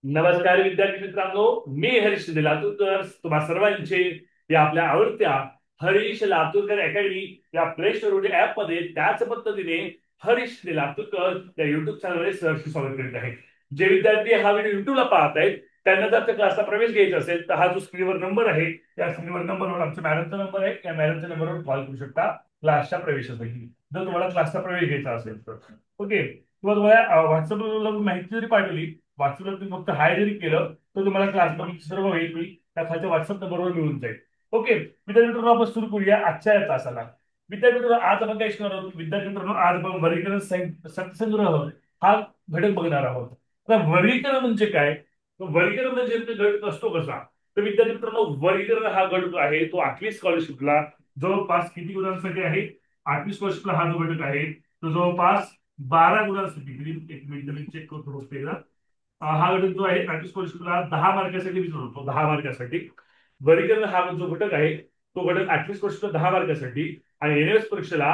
नमस्कार विद्यार्थी मित्रांनो, मी हरीश लातूरकर तुम्हा सर्वांचे या आपल्या आवडत्या हरीश लातूरकर अकॅडमी या प्ले स्टोर ऍप मध्ये त्याच पद्धतीने हरीश लातूरकर या युट्यूब चॅनलमध्ये सहर्ष स्वागत करीत आहे. जे विद्यार्थी हा व्हिडिओ युट्यूबला पाहत आहेत त्यांना जर त्या क्लासला प्रवेश घ्यायचा असेल तर हा जो स्क्रीनवर नंबर आहे त्या स्क्रीनवर नंबरवर आमच्या मॅडमचा नंबर आहे. त्या मॅडमच्या नंबरवर कॉल करू शकता क्लासच्या प्रवेशासाठी, जर तुम्हाला क्लासचा प्रवेश घ्यायचा असेल तर. ओके, किंवा तुम्हाला व्हॉट्सअपला माहिती जरी पाठवली, व्हॉट्सअपला तुम्ही फक्त हाय जरी केलं तर तुम्हाला क्लासमध्ये सर्व माहिती त्या खालच्या व्हॉट्सअप नंबरवर मिळून जाईल. ओके विद्यार्थी मित्रांनो, आपण सुरू करूया आजच्या या तासाला. विद्यार्थी मित्रांनो, आज आपण काय शिकणार आहोत? विद्यार्थी मित्रांनो, आज आपण वर्गीकरण संग्रह हा घटक बघणार आहोत. आता वर्गीकरण म्हणजे काय? वर्गीकरण म्हणजे गट असतो कसा? तर विद्यार्थी मित्रांनो, वर्गीकरण हा गट जो आहे तो 8वी स्कॉलरशिपला जवळपास किती गुणांसाठी आहे? 8वी स्कॉलरशिपला हा जो घटक आहे तो जवळपास 12 गुणांसाठी. एक मिनिट मी चेक करतो फक्त एकदा. हा घटक जो आहे 8वी स्कॉलरशिपला 10 मार्कासाठी विचारतो, 10 मार्कासाठी. वर्गीकरण हा जो घटक आहे तो घटक 8वी स्कॉलरशिपला 10 मार्कासाठी आणि एनएस परीक्षेला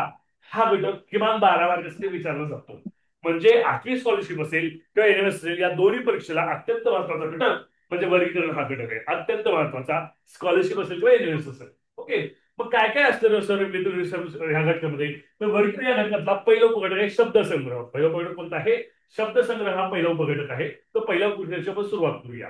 हा घटक किमान 12 मार्कासाठी विचारला जातो. म्हणजे 8वी स्कॉलरशिप असेल किंवा एनएस असेल या दोन्ही परीक्षेला अत्यंत महत्वाचा घटक म्हणजे वर्गीकरण हा घटक आहे, अत्यंत महत्वाचा. स्कॉलरशिप असेल किंवा एनएस असेल. ओके, मग काय काय असतं सर ह्या घटकामध्ये? तर वर्गीकरण या घटकातला पहिला उपघटक आहे शब्दसंग्रह. पहिला उपघटक कोणता आहे? शब्दसंग्रह हा पहिला उपघटक आहे. तो पहिल्या उपघटकाची आपण सुरुवात करूया.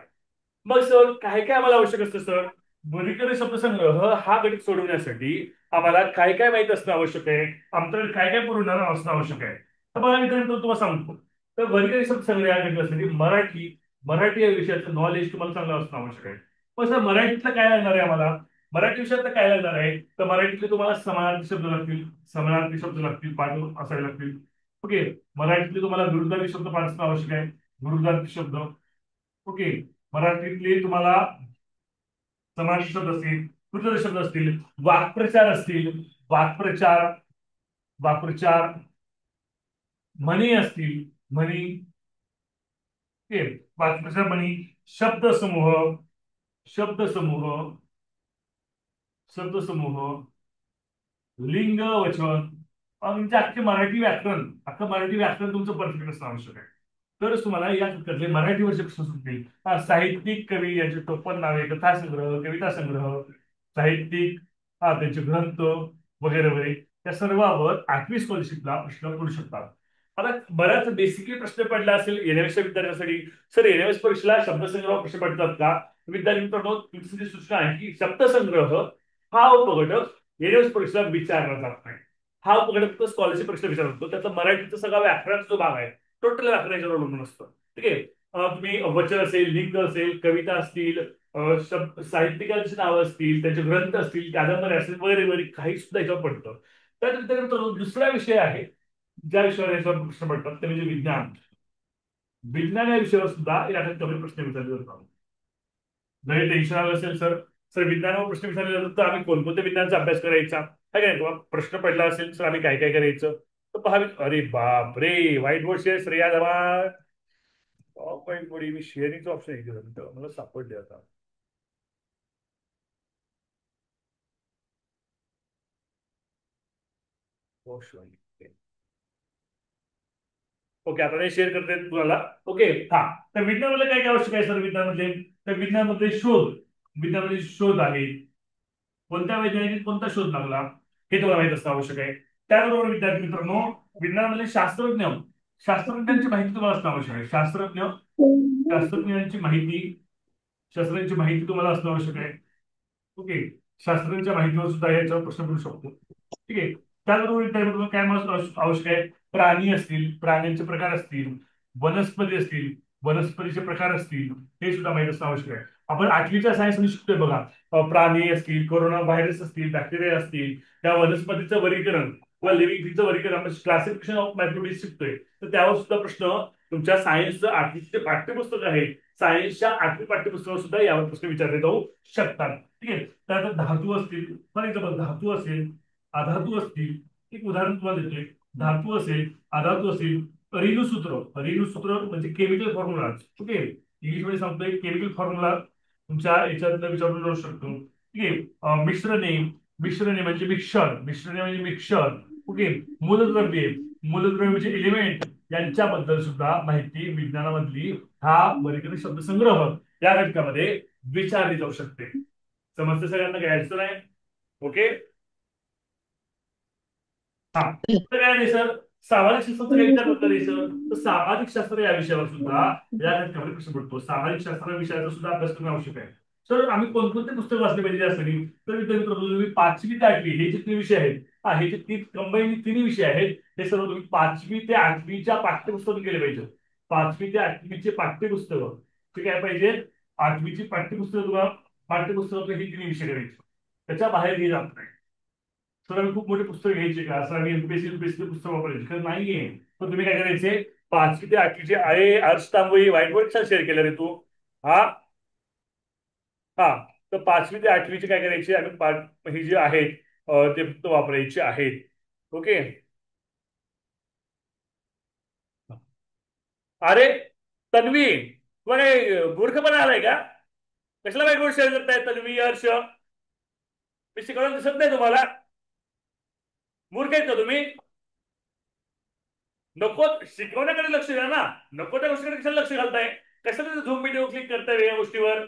मग सर काय काय आम्हाला आवश्यक असतं सर? वर्गीकरण शब्दसंग्रह हा घटक सोडवण्यासाठी आम्हाला काय काय माहित असणं आवश्यक आहे, आमच्याकडे काय काय पुरवणार असणं आवश्यक आहे. तर बघा मित्रांनो, तुम्हाला सांगतो. तर वर्गीकरण शब्दसंग्रह या घटकासाठी मराठी या विषयाचं नॉलेज तुम्हाला चांगलं असणं आवश्यक आहे. पण सर मराठीतलं काय लागणार आहे आम्हाला? मराठी विषयात काय लागणार आहे? तर मराठीतले तुम्हाला समानार्थी शब्द लागतील, समानार्थी शब्द लागतील, पाठ असायला लागतील. ओके, मराठीतले तुम्हाला विरुद्धार्थी शब्द पाठ असणं आवश्यक आहे, विरुद्धार्थी शब्द. ओके, मराठीतले तुम्हाला समानार्थी शब्द असतील, विरुद्ध शब्द असतील, वाक्प्रचार असतील, वाक्प्रचार, वाक्प्रचार, म्हणी असतील, म्हणी. ओके, वाक्प्रचार, म्हणी, शब्दसमूह, शब्दसमूह, शब्दसमूह, लिंग वचन. म्हणजे अख्खं मराठी व्याकरण तुमचं परफेक्ट असणं आवश्यक आहे. तरच तुम्हाला या घटकातले मराठी वर्ष प्रश्न सुटतील. साहित्यिक कवी यांचे टोपण नावे, कथासंग्रह, कविता संग्रह, साहित्यिक, त्यांचे ग्रंथ वगैरे वगैरे त्या सर्वांवर 8वी स्कॉलरशिपला प्रश्न पडू शकतात. आता बऱ्याच बेसिकली प्रश्न पडला असेल एनएसच्या विद्यार्थ्यांसाठी. सर एनएस परीक्षेला शब्दसंग्रह प्रश्न पडतात का? विद्यार्थी मित्रांनो, तुमची सूचना आहे की शब्दसंग्रह हा उपघटक एनएस परीक्षेला विचारला जात नाही. हा उपघटक फक्त स्कॉलरशिप परीक्षा विचारला जातो. त्याचा मराठीचा सगळा व्याकरणाचा जो भाग आहे टोटल व्याकरणाच्यावर अवलंबून असतं. ठीक आहे. तुम्ही वचन असेल, लिंग असेल, कविता असतील, साहित्यिकांची नावं असतील, त्यांचे ग्रंथ असतील, कादंबरी असतील वगैरे वगैरे काही सुद्धा याच्यावर पडतं. त्यानंतर दुसरा विषय आहे ज्या विषयावर याच्यावर प्रश्न पडतात ते म्हणजे विज्ञान. विज्ञान या विषयावर सुद्धा या कमी प्रश्न विचारले जातात. जरी टेन्शन आलं असेल सर, सर विज्ञानावर प्रश्न विचारले जातात तर आम्ही कोणकोणत्या विज्ञानाचा अभ्यास करायचा, काय काय किंवा प्रश्न पडला असेल तर आम्ही काय काय करायचं. तर पहा, अरे बाप रे, व्हाईट बोर्ड शेअर श्रेया जवान. पॉईंट बडी मी शेअरिंगचं ऑप्शन आहे मला सापडले आता. ओके, आता मी शेअर करते तुम्हाला. ओके, हा. तर विज्ञानामध्ये काय काय आवश्यक आहे सर? विज्ञानामध्ये तर विज्ञानामध्ये शोध, विज्ञानामध्ये शोध आहे. कोणत्या वैज्ञानिक कोणता शोध लागला हे तुम्हाला माहित असणं आवश्यक आहे. त्याचबरोबर विद्यार्थी मित्रांनो, विज्ञानामध्ये शास्त्रज्ञांची माहिती तुम्हाला असणं आवश्यक आहे. शास्त्रज्ञांची माहिती, शास्त्रज्ञांची माहिती तुम्हाला असणं आवश्यक आहे. ओके, शास्त्रज्ञांच्या माहितीवर सुद्धा याच्यावर प्रश्न पडू शकतो. ठीक आहे. त्याचबरोबर विद्यार्थी काय आवश्यक आहे? प्राणी असतील, प्राण्यांचे प्रकार असतील, वनस्पती असतील, वनस्पतीचे प्रकार असतील, हे सुद्धा माहिती असणं आवश्यक आहे. आपण 8वीच्या सायन्स मध्ये शिकतोय बघा. प्राणी असतील, कोरोना व्हायरस असतील, बॅक्टेरिया असतील, त्या वनस्पतीचं वर्गीकरण किंवा लिव्हिंग थिंगचं वर्गीकरण आपण क्लासिफिकेशन ऑफ मॅथमॅटिक्स शिकतोय. तर त्यावर सुद्धा प्रश्न तुमच्या सायन्सचं 8वीचे पाठ्यपुस्तक आहे, सायन्सच्या 8वी पाठ्यपुस्तकावर सुद्धा यावर प्रश्न विचारले जाऊ शकतात. ठीक आहे. त्यानंतर धातू असतील, फॉर एक्झाम्पल धातू असेल, अधातू असतील. एक उदाहरण तुम्हाला देतोय. धातू असेल, अधातू असेल, रेणुसूत्र म्हणजे केमिकल फॉर्म्युला. ओके, इंग्लिश मध्ये सांगतोय केमिकल फॉर्म्युला तुमच्या याच्यात विचारून जाऊ शकतो. ठीक आहे. मिश्रणे म्हणजे मिक्सर. ओके, मूलद्रव्य, मूलद्रव्य म्हणजे एलिमेंट. यांच्याबद्दल सुद्धा माहिती विज्ञानामधली हा वर्गीकरण शब्दसंग्रह या घटकामध्ये विचारली जाऊ शकते. समजतं सगळ्यांना, घ्यायचं नाही? ओके. हा, तर काय नाही सर, सामाजिक शास्त्राचा काही विचार करता नाही सर, तर सामाजिक शास्त्र या विषयावर सुद्धा या घटकामध्ये प्रश्न पडतो. सामाजिक शास्त्र विषयाचा सुद्धा अभ्यास करणं आवश्यक आहे. सर आम्ही कोणकोणते पुस्तक वाचले पाहिजे यासाठी? तर तुम्ही 5वी ते 8वी हे जे तीन विषय आहेत, हा हे जे तीन कंबाईन तिन्ही विषय आहेत, हे सर्व तुम्ही 5वी ते 8वीच्या पाठ्यपुस्तक केले पाहिजे. 5वी ते 8वीचे पाठ्यपुस्तक ते काय पाहिजे? 8वीची पाठ्यपुस्तक तुम्हाला, पाठ्यपुस्तक ही तिन्ही विषय करायची, त्याच्या बाहेर हे जात नाही. सर आम्ही खूप मोठे पुस्तक घ्यायचे का, असं आम्ही एमपीएससी युपीएससी पुस्तक वापरायचे खरं नाहीये. तर तुम्ही काय करायचे, 5वी ते 8वीचे आहे अर्ज तांबोळी व्हाईट बोर्ड शेअर केलं रे तू. हा. हा, तर 5वी ते 8वीचे काय करायचे आम्ही पाठ हे जे आहेत ते फक्त वापरायचे आहेत. ओके. अरे तन्वी, तुम्हाला मूर्खपणा आलाय का? कशाला व्हाईट बोर्ड शेअर करताय तन्वी, हर्ष? मी शिकवलं दिसत नाही तुम्हाला? मूर्ख आहेत का तुम्ही? नको शिकवण्याकडे लक्ष द्या ना, नको त्या गोष्टीकडे कशाला लक्ष घालताय? कशाला झूम व्हिडिओ क्लिक करताय या गोष्टीवर?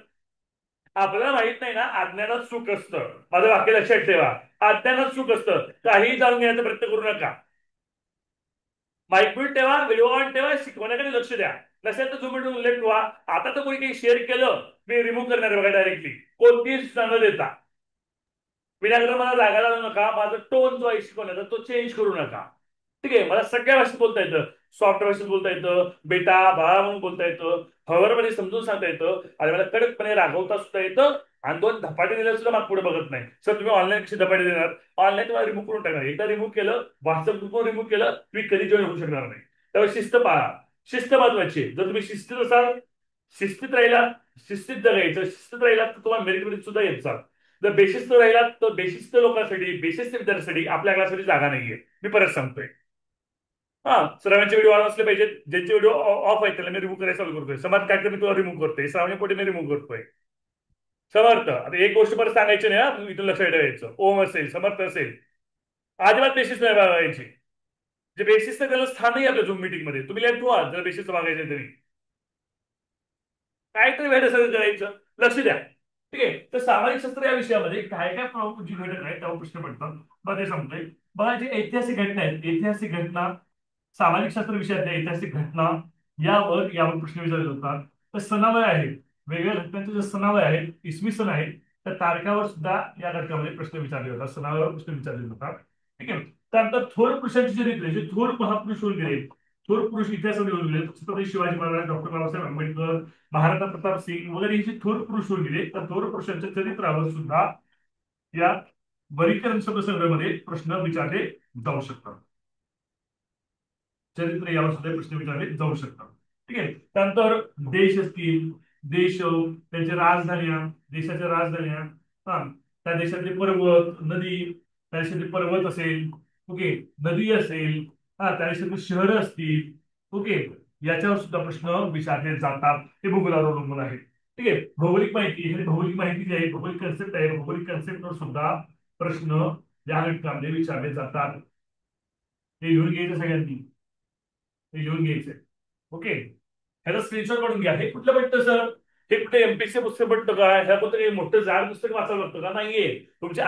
आपल्याला माहित नाही ना, अज्ञानात सुख असतं. माझं वाक्य लक्षात ठेवा. अज्ञानात सुख असतं, काही जाणून घेण्याचा प्रयत्न करू नका. माईक म्यूट ठेवा, व्हिडिओ ऑन ठेवा, शिकवण्याकडे लक्ष द्या. नसेल तर झूम व्हिडिओ लेट व्हा. आता तर कोणी काही शेअर केलं मी रिमूव्ह करणार आहे बघा डायरेक्टली, कोणतीही सूचना न देता. विनाकारण मला जागा लावू नका. माझा टोन जो आहे शिकवण्याचा तो चेंज करू नका. ठीक आहे, मला सगळ्या भाषेत बोलता येतं. सॉफ्ट भाषेत बोलता येतं, बेटा बाळा म्हणून बोलता येतं, हळूमध्ये समजून सांगता येतं, आणि मला कडकपणे रागवता सुद्धा येतं. आणि दोन धपाटे दिले सुद्धा मला पुढे बघत नाही. सर तुम्ही ऑनलाईन कशी धपाटे देणार? ऑनलाईन तुम्हाला रिमूव्ह करून टाकणार. एकदा रिमूव्ह केलं, व्हॉट्सअप ग्रुपवर रिमूव्ह केलं, तुम्ही कधी जॉईन होऊ शकणार नाही. त्यामुळे शिस्त पाळा. शिस्त महत्वाची आहे. जर तुम्ही शिस्तीत असाल, शिस्तीत राहिला, शिस्तीत जगायचं, शिस्तीत राहिला तर तुम्हाला मेरिटमध्ये सुद्धा येत चाल. जर बेशिस्त राहिला तर बेशिस्त लोकांसाठी, बेशिस्त विद्यार्थ्यांसाठी आपल्या क्लाससाठी जागा नाहीये. मी परत सांगतोय. हा, सर्वांचे व्हिडिओ ऑन असले पाहिजेत. ज्यांचे व्हिडिओ ऑफ आहेत त्याला मी रिमूव्ह करायला चालू करतोय. समाज काय मी तुला रिमूव्ह करतोय, श्रावणी पोटे मी रिमूव्ह करतोय. समर्थ, आता एक गोष्ट परत सांगायची नाही हा, इथून लक्षात ठेवायचं. ओम असेल, समर्थ असेल, अजिबात बेसिस नाही बघायची. जे बेसिस त्याला स्थान नाही आपल्या झूम मिटिंग मध्ये. तुम्ही लेट व्हा जर बेसिस बघायचं तरी. काहीतरी वेळ सगळं करायचं, लक्ष द्या. ठीक आहे, तर सामाजिक शास्त्र या विषयामध्ये काय काय प्रमुख जी घटक आहेत त्यावर प्रश्न पडतात. बघा ते सांगतोय. बघा जे ऐतिहासिक घटना आहेत, ऐतिहासिक घटना, सामाजिक शास्त्र विषयातल्या ऐतिहासिक घटना यावर प्रश्न विचारले जातात. तर सणावय आहेत, वेगवेगळ्या घटनांचे जे सणावय आहेत, इसवी सन आहेत, त्या तारखावर सुद्धा या घटकामध्ये प्रश्न विचारले जातात, सणावर प्रश्न विचारले जातात. ठीक आहे. त्यानंतर थोर पुरुषांची चरित्र, जे थोर महापुरुष होऊन गेले, थोर पुरुष इतिहासामध्ये होऊन गेले, छत्रपती शिवाजी महाराज, डॉक्टर बाबासाहेब आंबेडकर, महाराणा प्रताप सिंग वगैरे हे जे थोर पुरुष होऊन गेले, त्या थोर पुरुषांच्या चरित्रावर सुद्धा या वर्गीकरण शब्दसंग्रहामध्ये प्रश्न विचारले जाऊ शकतात. चरित्र यावर सुद्धा प्रश्न विचारले जाऊ शकतात. ठीक आहे. त्यानंतर देश असतील, देश, त्यांच्या राजधान्या, देशाच्या राजधान्या, हा, त्या देशातले पर्वत, नदी, त्या देशातले पर्वत असेल, ओके, नदी असेल, हा, त्या देशातली शहरं असतील, ओके, याच्यावर सुद्धा प्रश्न विचारले जातात. ते भूगोलावर अवलंबून आहे. ठीक आहे. भौगोलिक माहिती, ही भौगोलिक माहिती जी आहे, भौगोलिक कन्सेप्ट आहे, भौगोलिक कन्सेप्टवर सुद्धा प्रश्न या घटकामध्ये विचारले जातात. ते लिहून घ्यायचं सगळ्यांनी, हे लिहून घ्यायचंय. ओके. ह्याचा स्क्रीनशॉट काढून घ्या. हे कुठलं पडतं सर? हे कुठे एमपीएससी पुस्तक पडतं का? ह्या पुस्तक मोठं जाड पुस्तक वाचावं लागतं का? नाहीये. तुमच्या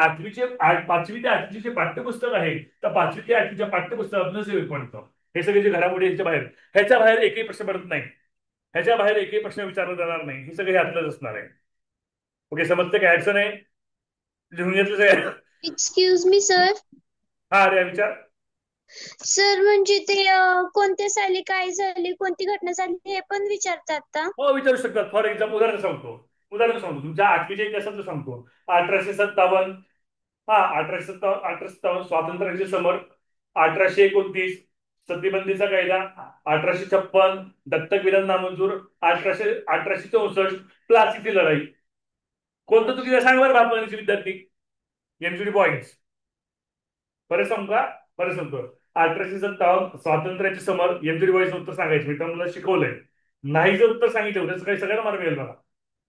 5वी ते 8वीचे जे पाठ्यपुस्तक आहे, त्या 5वी ते 8वीच्या पाठ्यपुस्तकातूनच हे पडतं. हे सगळे जे घडामोडी ह्याच्या बाहेर एकही प्रश्न पडत नाही. ह्याच्या बाहेर एकही प्रश्न विचारला जाणार नाही. हे सगळे ह्यातलंच असणार आहे. ओके, समजतं काय? अडचण आहे? लिहून घेतलं आहे? Excuse me sir. हा, अरे विचार. सर म्हणजे ते कोणत्या साली काय झाली, कोणती घटना झाली हे पण विचारतात का? हो, विचारू शकतात. फॉर एक्झाम्पल उदाहरण सांगतो तुमच्या 8वीच्या इतिहासाचं सांगतो. 1857, हा, 1857 स्वातंत्र्याचे समर, 1829 सतीबंदीचा कायदा, 1856 दत्तक विधान नामंजूर, 1864 प्लासीची लढाई. कोणतं चुकीचं सांग बरं बापाचे विद्यार्थी, एमसीडी पॉइंट्स. बरं सांगू का? बरं सांगतो. 1857 स्वातंत्र्याचे समर, एमसीडी पॉइंट्स उत्तर सांगायचे. मी तुम्हाला शिकवलंय. नाही जर उत्तर सांगितलं त्याचं काही सगळ्यांना मार्ग मिळेल बघा.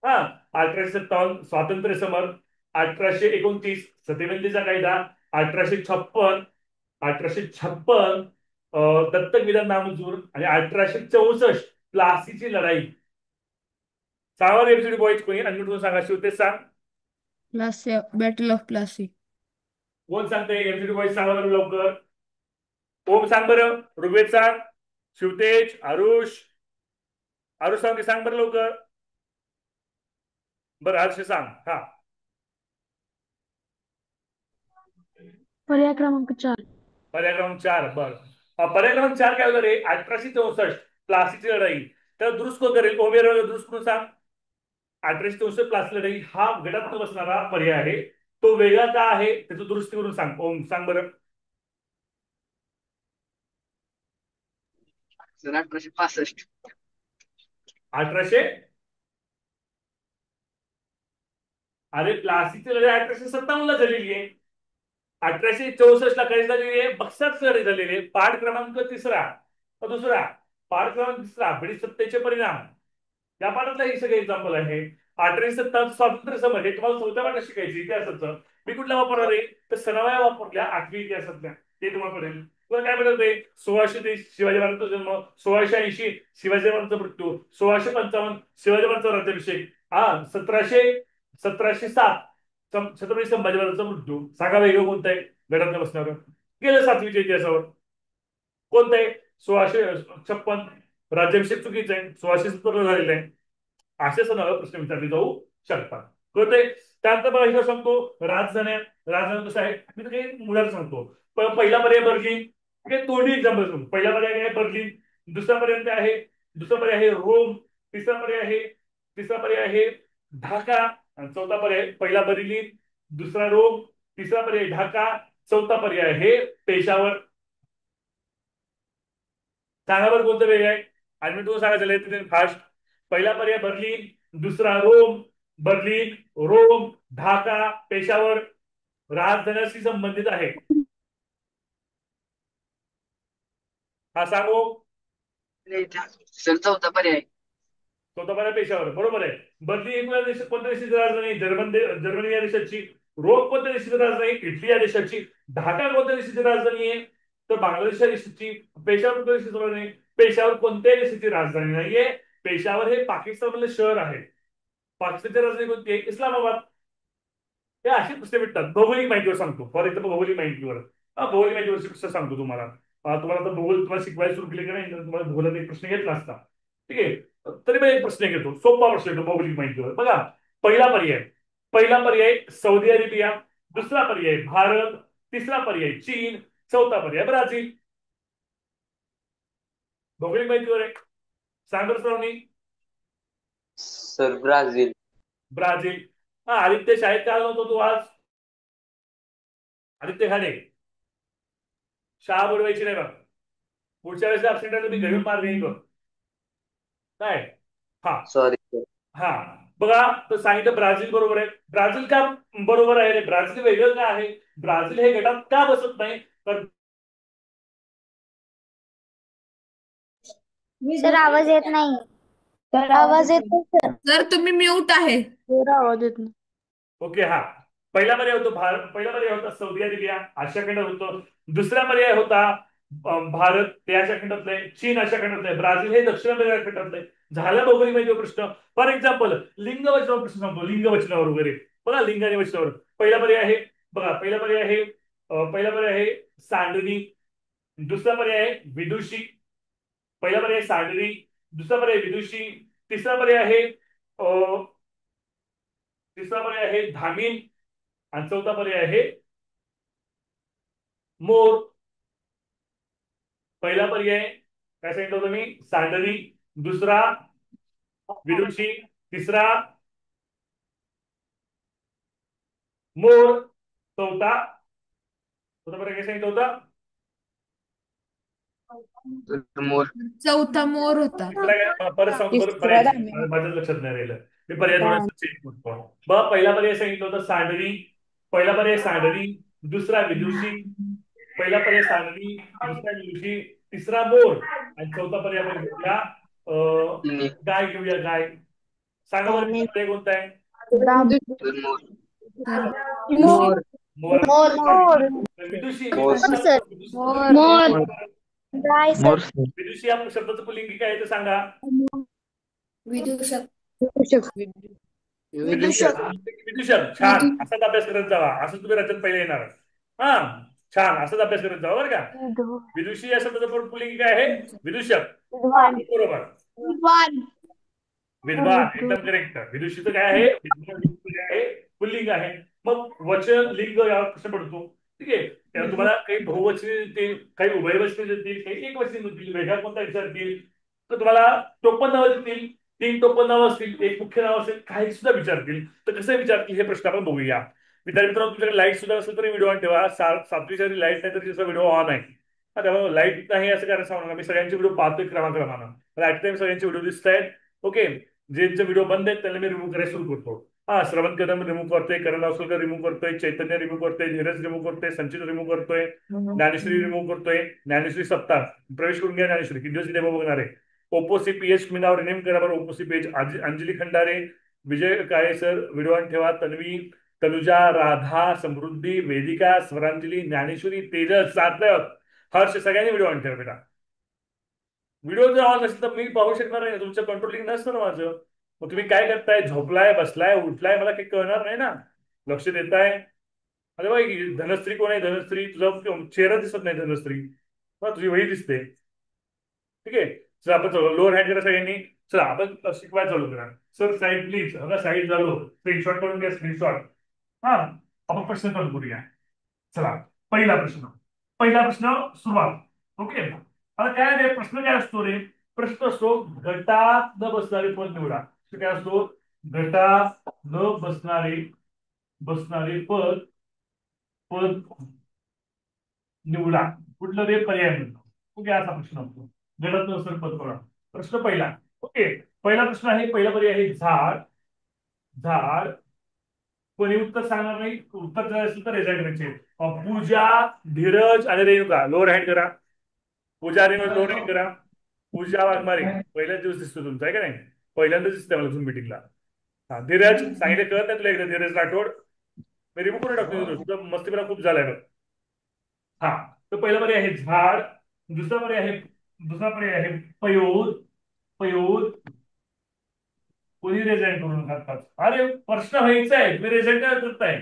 हा, 1857 स्वातंत्र्य समर, 1829 सतीबंदीचा कायदा, 1856, 1856 दत्तक विधान नामंजूर आणि 1864 प्लासीची लढाई. सांगा एमसीडी बॉईज कोणी अनम्यूट सांगा. शिवतेज सांग. Plassey, battle of Plassey. कोण सांगते एमसीडी बॉईज सांगा बरं लवकर. ओम सांग बरं. ऋग्वेद सांग. शिवतेज, आरुष. आरुष सांग बरं लवकर. बरं हर्ष सांग. हा पर्याय क्रमांक 4. पर्याय क्रमांक 4. बरं पर्याय क्रमांक 4 काय होतं रे. 1864 प्लासीची लढाई. तर दुरुस्त कोण करेल. ओमेर दुरुस्त करून सांग. 1864 प्लासी लढाई हा गटात बसणारा पर्याय आहे. तो वेगळा का आहे त्याचं दुरुस्ती करून सांग. ओम सांग बरं. 1865. 1800. अरे प्लासीची लढाई 1857 ला झालेली आहे. 1864 ला काही झालेली आहे. बक्सरची लढाई झालेली आहे. पाठ क्रमांक 3. दुसरा पाठ क्रमांक 3 ब्रिटिश सत्तेचे परिणाम. या पाठातला हे सगळे एक्झाम्पल आहे. 1857 स्वातंत्र्य समर हे तुम्हाला 4थ्या पाठात शिकायचे इतिहासाचं. मी कुठला वापरणार आहे तर सराव्या वापरल्या 8वी इतिहासातल्या. ते तुम्हाला पडेल. तुला काय म्हणत आहे. 1630 शिवाजी महाराजांचा जन्म. 1680 शिवाजी महाराजांचा मृत्यू. 1655 शिवाजी महाराजांचा राज्याभिषेक. 1707 छत्रपती संभाजी महाराजांचा मृत्यू. सांगा वेगळं कोणतं आहे गटातलं बसणार. गेलं 7वीच्या इतिहासावर कोणतं आहे. 1656 राज्याभिषेक चुकीचं आहे. 1670 झालेलं आहे. असे सणावर प्रश्न विचारले जाऊ शकतात. कळतंय. त्यानंतर बघा इथं सांगतो राजधान्या. राजधानी कसं आहे मी तर काही मुलाला सांगतो. पहिला पर्याय बर्लिन. दोन्ही एक्झाम्पल सांगतो. पहिला पर्याय आहे बर्लिन. दुसरा पर्याय आहे रोम. तिसरा पर्याय आहे ढाका. आणि चौथा पर्याय पहिला बर्लिन, दुसरा रोम, तिसरा पर्याय ढाका, चौथा पर्याय आहे पेशावर. सांगा बरं कोणतं वेळ आहे. आणि मी तुम्हाला सांगायचं फास्ट. पहिला पर्याय बर्लिन, दुसरा Rome. Berlin, Rome, Dhaka, Peshawar राजधान्याशी संबंधित आहे. हा सांगू. सर चौथा पर्याय. चौथा पर्याय पेशावर बरोबर आहे. बर्लिन कोणत्या देशाची राजधानी. जर्मनी या देशाची. रोम कोणत्या देशाची राजधानी. इटली या देशाची. ढाका कोणत्या देशाची राजधानी आहे तर बांगलादेश या देशाची. पेशावर कोणत्या देशाची राजधानी. पेशावर कोणत्याही देशाची राजधानी नाहीये. पेशावर हे पाकिस्तानमधलं शहर आहे. पाकिस्तानची राजधानी कोणती आहे इस्लामाबाद. हे अशी पुस्तके भेटतात. भौगोलिक माहितीवर सांगतो. फॉर एक्झाम्पल भौगोलिक माहितीवर पुस्तक सांगतो तुम्हाला. तुम्हाला आता भूगोल तुम्हाला शिकवायला सुरू केले की नाही तुम्हाला भूगोलात एक प्रश्न घेतला असता. ठीक आहे. तरी मी एक प्रश्न घेतो. सोपा प्रश्न घेतो भौगोलिक माहितीवर. बघा पहिला पर्याय सौदी अरेबिया. दुसरा पर्याय भारत. तिसरा पर्याय चीन. चौथा पर्याय ब्राझील. भौगोलिक माहितीवर आहे. सांगा श्रावणी. Sir Brazil. हा आदित्य शाळेत काय आला होता तू आज. आदित्य खाणे. शाळा बुडवायची नाही बघ. पुढच्या वेळेस अबसेंट आहे मी घरी मार नाही बघ. काय. हा सॉरी. हा बघा तर सांगितलं ब्राझील बरोबर आहे. ब्राझील का बरोबर आहे रे. ब्राझील वेगळं का आहे. ब्राझील हे गटात का बसत नाही तर सर आवाज येत नाही. आवाज येतो सर. सर तुम्ही म्यूट आहे. आवाज येत नाही. ओके. हा पहिला पर्याय होतो भारत. पहिला पर्याय होता सौदी अरेबिया आशिया खंडात होतो. दुसरा पर्याय होता भारत ते आशिया खंडातलं आहे. चीन आशिया खंडातलं आहे. ब्राझील हे दक्षिण अमेरिका खंडातलं आहे. झालं भौगोलिक माहिती प्रश्न. फॉर एक्झाम्पल लिंग वचनावर प्रश्न सांगतो. लिंग वचनावर वगैरे बघा. लिंग आणि वचनावर पहिला पर्याय आहे बघा. पहिला पर्याय आहे सांडणी. दुसरा पर्याय आहे विदुषी. पहिला पर्याय सांडणी. दुसरा पर्याय विदुषी. तिसरा पर्याय आहे धामीन. आणि चौथा पर्याय आहे मोर. पहिला पर्याय काय सांगितलं होतं मी सांडणी. दुसरा विदुषी. तिसरा मोर. चौथा पर्याय काय सांगितलं होता. मोर. चौथा मोर होता. परत सांगतो पर्याय माझ्या लक्षात नाही राहिलं. मी पर्याय थोडासा चेंज करतो. बघ पहिला पर्याय सांगितलं होतं सांडणी. पहिला पर्याय सांडणी. दुसरा विदुषी. पहिला पर्याय सांडणी. दुसरा विदुषी. तिसरा मोर. आणि चौथा पर्याय आपण घेऊया गाय. घेऊया गाय. सांगा बरं पर्याय कोणता आहे. मोर. मोर. विदुषी. गाय मोर सर. सर. विदुषी या शब्दाचं पुल्लिंगी काय आहे ते सांगा. विदूषक. विदूषक. विदूषक. छान, असाच अभ्यास करत जावा. असं तुम्ही रचन पहिले येणार. हा, छान, असाच अभ्यास करत जावा बरं का. विदुषी या शब्दाचं पुल्लिंगी काय आहे? विदूषक. विद्वान. बरोबर. विद्वान. विद्वान, एकदम करेक्ट. विदुषीचं काय आहे? विद्वान काय आहे? पुल्लिंग आहे. मग वचन लिंग यावर प्रश्न पडतो. ठीक आहे. त्याला तुम्हाला काही बहुवचनी येतील, काही उभयवचनी येतील, काही एकवचनी येतील, वेगळा कोणता विचारतील, तर तुम्हाला टोपण नावं देतील, 3 टोपण नावं असतील, एक मुख्य नाव असेल, काही सुद्धा विचारतील. तर कसं विचारतील हे प्रश्न आपण बघूया. विद्यार्थी मित्रांनो, तुमच्याकडे लाईट सुद्धा असेल तरी व्हिडिओ ऑन ठेवा. 7वी लाईट नाही तर तिचा व्हिडिओ ऑन आहे. त्यामुळे लाईट नाही असं कारण सांगू नका. मी सगळ्यांचे व्हिडिओ पाहतोय क्रमाक्रमानं. मला ऍट टाइम सगळ्यांचे व्हिडिओ दिसत आहेत. ओके. ज्यांचे व्हिडिओ बंद आहेत त्यांना मी रिमूव्ह करायला सुरू करतो. हा, श्रवण कदम रिमूव्ह करतोय, करण अवसरकर रिमूव्ह करतोय, चैतन्य रिमूव्ह करतोय, धीरज रिमूव्ह करतोय, संचित रिमूव्ह करतोय, ज्ञानेश्वरी रिमूव्ह करतोय, ज्ञानेश्वरी सप्ताह प्रवेश करून घ्या. ज्ञानेश्वरी किती दिवस डेमो बघणार आहे. ओपोसी पीएच मी नाव रिनेम करा बरं. ओपोसी पीएच Anjali Khandare, Vijay Kale sir video on ठेवा. तन्वी, तनुजा, राधा, समृद्धी, वेदिका, स्वरांजली, ज्ञानेश्वरी, तेजस, सार्थक, हर्ष, सगळ्यांनी व्हिडिओ ऑन ठेवा बेटा. व्हिडिओ जर ऑन नसेल तर मी पाहू शकणार नाही. तुमचं कंट्रोलिंग नसतं माझं. मग तुम्ही काय करताय? झोपलाय, बसलाय, उठलाय, मला काही कळणार नाही ना. लक्ष देताय. अरे बाई, धनश्री कोण आहे? धनश्री, तुझा चेहरा दिसत नाही. धनश्री, तुझी वही दिसते. ठीक आहे. चला आपण चालू. लोअर हँड करा सगळ्यांनी. चला आपण शिकवायला चालू करा. Sir side please. बघा साईड झालो. स्क्रीनशॉट करून घ्या. स्क्रीनशॉट. हा, आपण प्रश्न चालू करूया. चला, पहिला प्रश्न. पहिला प्रश्न सुरुवात. ओके. आता काय रे प्रश्न काय असतो रे? प्रश्न असतो गटात न बसणारे पद निवडा. काय असतो? गटात न बसणारे पद पद निवडा. कुठलं रे? पर्याय म्हणतो. ओके, असा प्रश्न असतो. गटात न बसणारे पद निवडा. प्रश्न पहिला. ओके. पहिला प्रश्न आहे. पहिला पर्याय आहे झाड. झाड. कोणी उत्तर सांगणार नाही. उत्तर जर असेल तर रेजाय करायचे. पूजा, धीरज आणि रेणुका. लोअर हँड करा. पूजा, रेणुका लोअर हँड करा. पूजा वाघमारे पहिल्याच दिवस दिसतो तुमचा, आहे का नाही? पहिल्यांदाच दिसतंय मला झूम मीटिंगला. हा, धीरज सांगितलं कळत नाही तुला एकदा? धीरज राठोड मी रिमूव्ह करून टाकतो. तुझा मस्तीपणा खूप झालाय बघ. हा, तर पहिला पर्याय आहे झाड. दुसरा पर्याय आहे पयोद. पयोद. कोणी रेझाईन करून टाकतात. अरे प्रश्न व्हायचा आहे, तुम्ही रेझाईन काय करताय?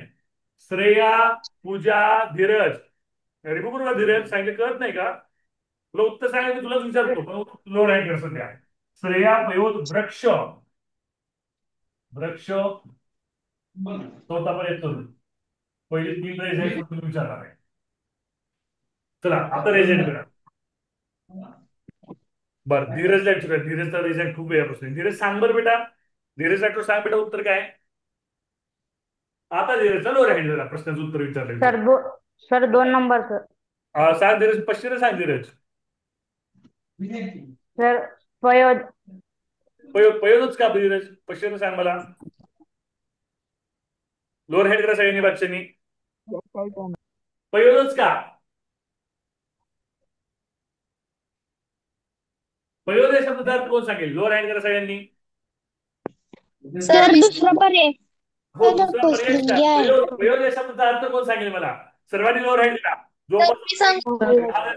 श्रेया, पूजा, धीरज. रिमूव्ह करू का धीरज? सांगितलं कळत नाही का? तुला उत्तर सांगायचं तुलाच विचारतो, पण लोड आहे सध्या. श्रेया, पयोद, वृक्ष. वृक्ष. चौथा पर्याय तरुण. पहिले 3 रेझाईन तुम्ही विचारणार आहे. चला आता रेझाईन करा. बरं, धीरज लाईट. धीरजचा रिझल्ट खूप वेळापासून. धीरज सांग बरं बेटा. धीरज लाईट सांग बेटा उत्तर काय? आता धीरज लोअर हँड झाला. प्रश्नाचं उत्तर विचारलं. सर 2 नंबरचं. सांग धीरज. पश्चिम सांग धीरज. सर पयोद. पयोदच का धीरज? पश्चिम सांग मला. लोअर हँड करा सगळ्यांनी बादशांनी. पयोदच का? पयोद या शब्दाचा अर्थ कोण सांगेल? लोअर हँड करा सगळ्यांनी. सर दुसरा पर्याय. हो, दुसरा पर्याय का? पयोद या शब्दाचा अर्थ कोण सांगेल मला? सर्वांनी लोअर हँड करा. जो सर मी सांगतो.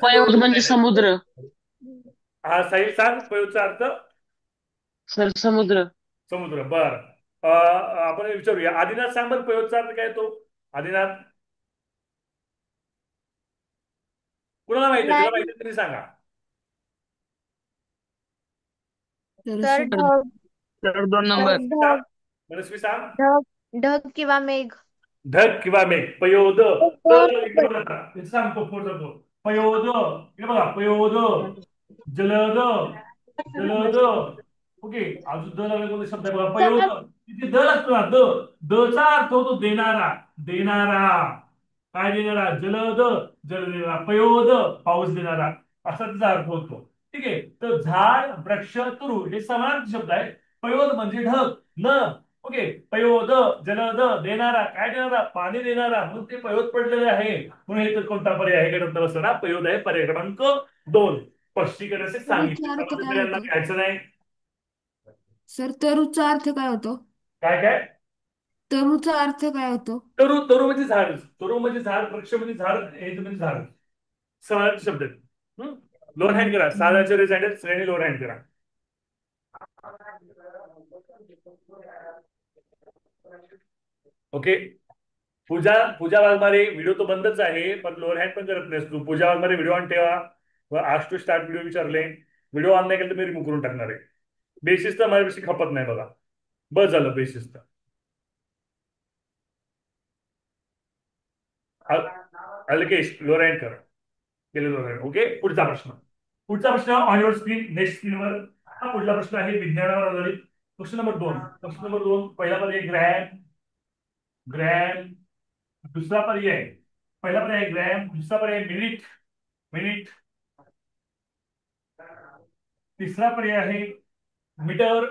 पयोद म्हणजे समुद्र. हा, साहिल सांग पयोदचा अर्थ. सर समुद्र. समुद्र. बर. आपण विचारूया. आदिनाथ सांग बरं पयोदचा अर्थ काय तो? आदिनाथ कुणाला माहिती आहे? तुला माहिती आहे तरी सांगा. सर ढग. Sir 2 number. मनस्वी सांग. ढग किंवा मेघ. ढग किंवा मेघ. पयोद. सांगतो पुढे जातो. पयोद. हे बघा पयोद. जलद. जलद. ओके. अजून द लागला कोणता शब्द आहे बघा. पयोद. तिथे द लागतो ना. द चा अर्थ होतो देणारा. देणारा. काय देणारा? जलद. जल देणारा. पयोद. पाऊस देणारा. असा त्याचा अर्थ होतो. ठीक आहे. तर झाड, वृक्ष, तुरु हे समानार्थी शब्द आहेत. पयोद म्हणजे ढग. न. ओके. पयोद, जलद, देणारा. काय देणारा? पाणी देणारा. म्हणून ते पयोद पडलेले आहे. म्हणून हे तर कोणता पर्याय आहे? गटात बसणारा पयोद आहे. पर्याय क्रमांक 2. स्पष्टीकरण सांगितलं घ्यायचं नाही. सर तरूचा अर्थ काय होतो? काय काय? तरूचा अर्थ काय होतो? तरु. तरु म्हणजे झाड. तरु म्हणजे झाड. वृक्ष म्हणजे झाड. हे म्हणजे झाड. समानार्थी शब्द आहेत. लोअर हँड करा. 6 जणांचे रेज हँड आहेत, सगळ्यांनी लोअर हँड करा. ओके. पूजा पूजा वाघमारे, व्हिडिओ तो बंदच आहे, पण लोअर हँड पण करत नाहीस तू. पूजा वाघमारे व्हिडिओ ऑन ठेवा. व आज टू स्टार्ट व्हिडिओ विचारले, व्हिडिओ ऑन नाही केलं तर मी रिमूव्ह करून टाकणार आहे. बेसिस तर माझ्यापेक्षा खपत नाही बघा. बस झालं बेसिस तर. अलकेश लोअर हँड करा. केलं लोअर हँड. ओके. पुढचा प्रश्न. पुढचा प्रश्न ऑन युअर स्क्रीन, नेक्स्ट स्क्रीनवर. हा पुढचा प्रश्न आहे विज्ञानावर आधारित. Question number 2. क्वेश्चन नंबर 2 पहिला पर्याय ग्रॅम. ग्रॅम. दुसरा पर्याय, पहिला पर्याय ग्रॅम, दुसरा पर्याय मिनिट. मिनिट. तिसरा पर्याय आहे मीटर.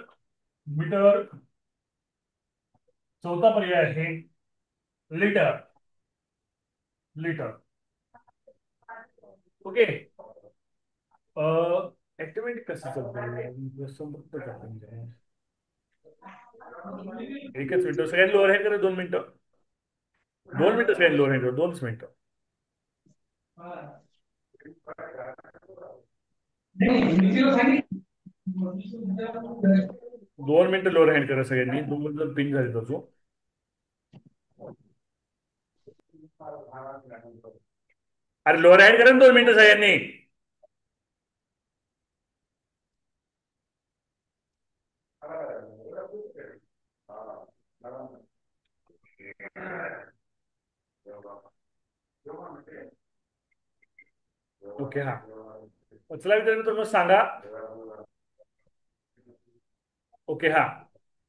मीटर. चौथा पर्याय आहे लिटर. लिटर. ओके. ऍक्टिव्हिटी कसं चालतं? एकच मिनिट, सगळ्यांनी लोअर हँड करा. 2 मिनिटं. 2 मिनिटं सगळ्यांनी लोअर हँड करा. 2च मिनिटं. 2 मिनिटं लोअर हँड करा सगळ्यांनी. 2 मिनिटं पिन झाली त्याचो. अरे लोअर हँड करा ना 2 मिनिटं सगळ्यांनी. ओके. हा चला मित्रांनो सांगा. ओके. हा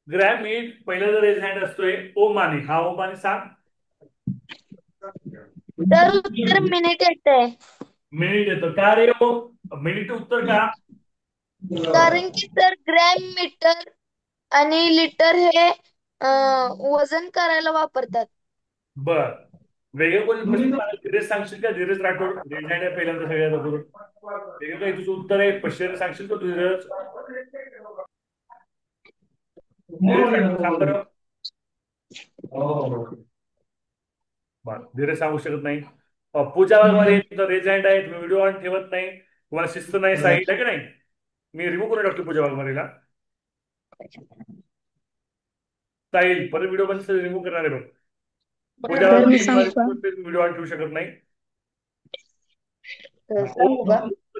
ग्रॅम मीट पहिला जर रेज हँड असतोय ओम माने. हा ओम माने सांग. तर उत्तर मिनिट येत आहे. मिनिट येतं का रे हो? मिनिट उत्तर का? कारण की सर ग्रॅम, मीटर आणि लिटर हे वजन करायला वापरतात. बर. वेगळं कोणी प्रश्न धीरज सांगशील का? धीरज राठोड रेज हँड आहे पहिल्यांदा सगळ्यात करून. वेगळं काही तुझं उत्तर आहे पश्चिम सांगशील का धीरज? सांग बरं. धीरज सांगू शकत नाही. पूजा वाघमारे तुमचा रेज हँड आहे, तुम्ही व्हिडिओ ऑन ठेवत नाही, तुम्हाला शिस्त नाही सांगितलं की नाही. मी रिमूव्ह करून टाकतो पूजा वाघमारेला. चालेल परत व्हिडिओ बंद रिमूव्ह करणार आहे बघ. पूजा वाघमारे व्हिडिओ ऑन ठेवू शकत नाही.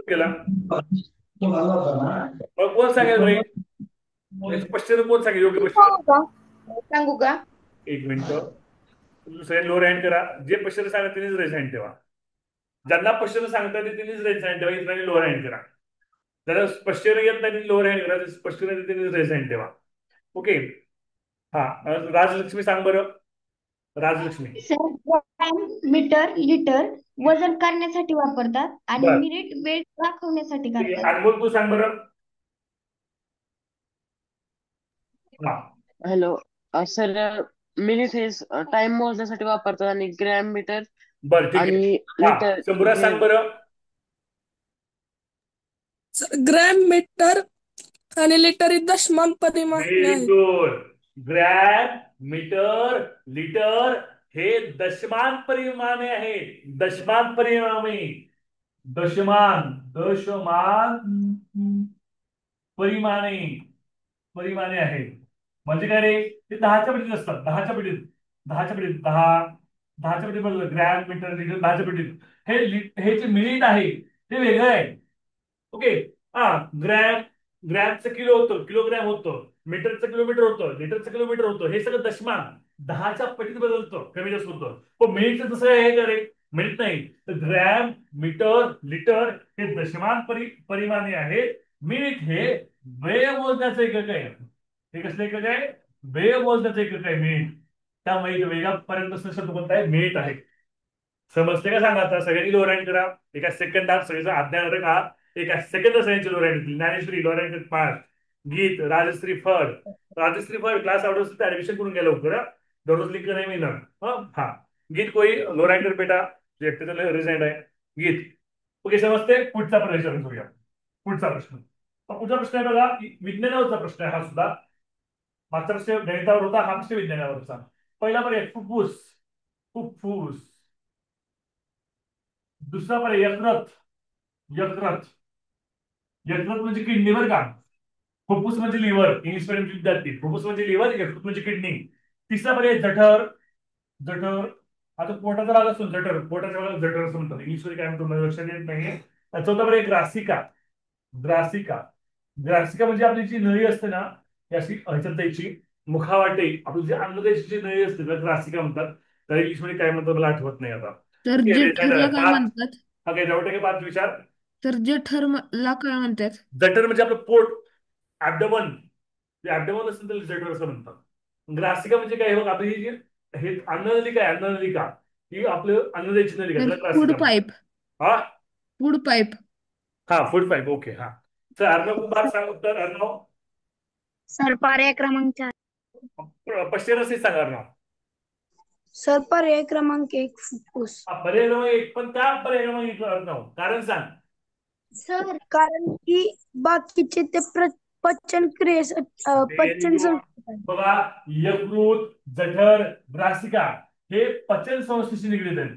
केला मग कोण सांगेल रे? स्पष्ट कोण सांगेल योग्य प्रश्न? सांगू का? एक मिनिट. दुसऱ्या लोअर हँड करा. जे प्रश्न सांगा त्यांनीच रेज हँड ठेवा. ज्यांना प्रश्न सांगता येते त्यांनीच रेज हँड ठेवा. इतरांनी लोअर हँड करा. ज्याला स्पष्ट येत नाही लोअर हँड करा. स्पष्ट नाही त्यांनी रेज हँड ठेवा. ओके. हा राजलक्ष्मी सांग बरं. राजलक्ष्मी. मीटर, लिटर वजन करण्यासाठी वापरतात आणि मिनिट वेळ दाखवण्यासाठी करतात. अनमोल तू सांग बरं. हा हॅलो सर, मिनिट हे टाइम मोजण्यासाठी वापरतात आणि ग्रॅम, मीटर बरं ठीक आणि आहे. हा लिटर शंभूराज सांग बरं. ग्रॅम, मीटर आणि लिटर ही दशमान परिमाणे व्हेरी आहेत. गुड. ग्रॅम, मीटर, लिटर हे दशमान परिमाणे आहेत. दशमान परिमाणे. दशमान परिमाणे. परिमाणे आहेत. म्हणजे काय रे? ते 10च्या पेटीत असतात. 10च्या पेटीत. 10च्या पेटीत 10च्या पेटीत बघ. ग्रॅम, मीटर, लिटर 10च्या पेटीत. हे जे मिनिट आहे ते वेगळं आहे. ओके. हा ग्रॅमचं किलो होतं, किलोग्रॅम होतं, मीटरचं किलोमीटर होतं, लिटरचं किलोमीटर होतं. हे सगळं दशमान 10च्या पटीत बदलतं, कमी जास्त होतं. पण मिनिटचं तसं हे करे मिनिट नाही. तर ग्रॅम, मीटर, लिटर हे दशमान परिमाणे आहेत. मिनिट हे वेळ मोजण्याचं एकक आहे. हे कसलं एकक आहे? वेळ मोजण्याचं एकक आहे मिनिट. त्यामुळे वेगापर्यंत शब्द कोणता आहे? मिनिट आहे. समजते का? सांगा आता सगळ्यांनी लोअर हँड करा. एका सेकंदात सगळ्याचा अज्ञान का एका सेकंदात सगळ्यांची lower hand. Dnyaneshwari lower hand 5. गीत, राजश्री फड. राजश्री फड क्लास आवडत ऍडमिशन करून घ्या लवकर. दररोज लिंक नाही मिळणार. हा गीत कोई लोअर हँड कर बेटा. व्यक्तीचा रेज हँड आहे. गीत. ओके समजते. पुढचा प्रश्न करूया. पुढचा प्रश्न. पुढचा प्रश्न आहे बघा. विज्ञानावरचा प्रश्न आहे हा सुद्धा. मागचा प्रश्न गणितावर होता, हा प्रश्न विज्ञानावरचा. पहिला पर्याय फुफ्फुस. फुफ्फुस. दुसरा पर्याय यकृत. यकृत. यकृत म्हणजे किडनी बरं का. फुफ्फुस म्हणजे लिव्हर, इंग्लिश मीडियम विद्यार्थी. फुफ्फुस म्हणजे लिव्हर, यकृत म्हणजे किडनी. तिसरा पर्याय जठर. जठर. आता पोटाचा भाग असतो जठर, पोटाच्या भागाला जठर असं म्हणतात. इंग्लिशमध्ये काय म्हणतो मला लक्षात येत नाहीये. चौथा पर्याय ग्रासिका. ग्रासिका. ग्रासिका म्हणजे आपली जी नळी असते ना, ही अशी ह्याच्यात द्यायची मुखावाटे आपली जी अन्नद्याची नळी असते त्याला ग्रासिका म्हणतात. तर इंग्लिशमध्ये काय म्हणतात मला आठवत नाही आता. तर ठीक आहे, जठरला काय पाच. म्हणतात? हा काय डाऊट आहे का? पाच विचार. तर जठरला काय म्हणतात? जठर म्हणजे आपलं पोट, ऍब्डमन. जे ऍब्डमन असतं त्याला जठर असं म्हणतात. ग्रासिका म्हणजे काय? हे बघ आपली ही जी हे अन्ननलिका आहे, अन्ननलिका ही आपलं अन्नद्याची नलिका तर त्याला फूड ग्रासिका म्हणतात. पाईप. हा फूड पाईप. हा फूड पाईप. ओके. हा सर अर्णव कुमार सांग उत्तर. अर्णव. सर पर्याय क्रमांक 4. पश्चिम सांगा अर्णव. सर पर्याय क्रमांक 1 फुफ्फुस. पर्याय क्रमांक एक. पण का पर्याय क्रमांक एक अर्णव? कारण सांग. सर कारण की बाकीचे ते पचन क्रियेस Very पचन good. बघा, यकृत, जठर, ग्रासिका हे पचन संस्थेशी निगडीत आहेत.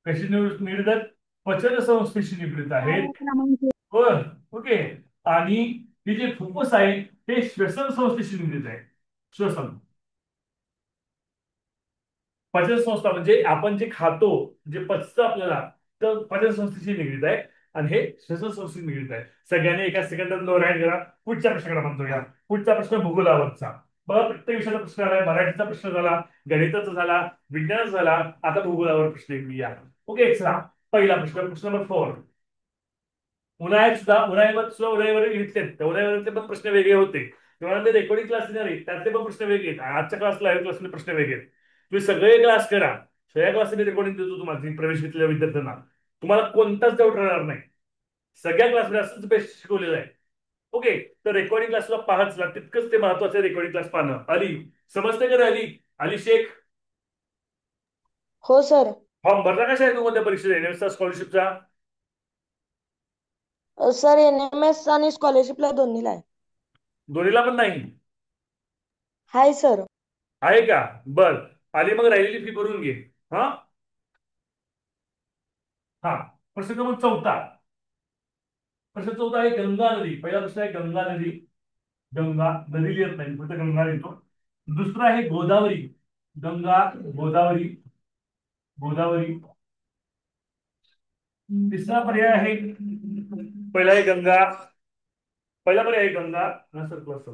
कशी निगडीत आहेत? पचन संस्थेशी निगडीत आहेत. क्रमांक बर. ओके. आणि हे जे फुफ्फुस आहे ते श्वसन संस्थेशी निगडीत आहे. श्वसन. पचन संस्था म्हणजे आपण जे खातो, जे पचतं आपल्याला, तर पचन संस्थेशी निगडीत आहे. आणि हे श्वसन संस्थेशी निगडीत आहे. सगळ्यांनी एका सेकंदात राईट करा. पुढच्या प्रश्नाकडे म्हणतो या. पुढचा प्रश्न भूगोलावरचा. बघा, प्रत्येक विषयाचा प्रश्न आलाय. मराठीचा प्रश्न झाला, गणिताचा झाला, विज्ञानाचा झाला. आता भूगोलावर प्रश्न घेऊया. ओके. चला, पहिला प्रश्न, प्रश्न नंबर 4. उन्हाळ्यावर घेतले त्या उन्हाळ्यावरचे पण प्रश्न वेगळे होते. तेव्हा रेकॉर्डिंग क्लास येणार आहे त्यातले पण प्रश्न वेगळे आहेत. आजच्या क्लास लाईव्ह क्लासमध्ये प्रश्न वेगळे आहेत. तुम्ही सगळे क्लास करा. सगळ्या क्लासमध्ये रेकॉर्डिंग देतो तुम्हाला प्रवेश घेतलेल्या विद्यार्थ्यांना. तुम्हाला कोणताच डाऊट राहणार नाही. सगळ्या क्लासमध्ये असंच बेस्ट शिकवलेलं आहे. ओके. तर रेकॉर्डिंग क्लासला पाहत चला, तितकंच ते महत्वाचं रेकॉर्डिंग क्लास पाहणं. अली समजते का रे? अली अली शेख. हो सर. फॉर्म भरला कशा आहे तू कोणत्या परीक्षेचा स्कॉलरशिपचा? सर NMS आणि स्कॉलरशिपला दोन्हीला आहे. दोन्हीला पण नाही हाय सर. आहे का? बर. आली मग राहिलेली फी भरून घे. हा हा. प्रश्न क्रमांक 4. प्रश्न 4 आहे गंगा नदी. पहिला प्रश्न आहे गंगा नदी. गंगा नदी लिहित नाही, फक्त गंगा लिहितो. दुसरा आहे गोदावरी. गंगा, गोदावरी, गोदावरी. तिसरा पर्याय आहे, पहिला आहे गंगा. पहिला पर्याय आहे गंगा. हा सर क्लास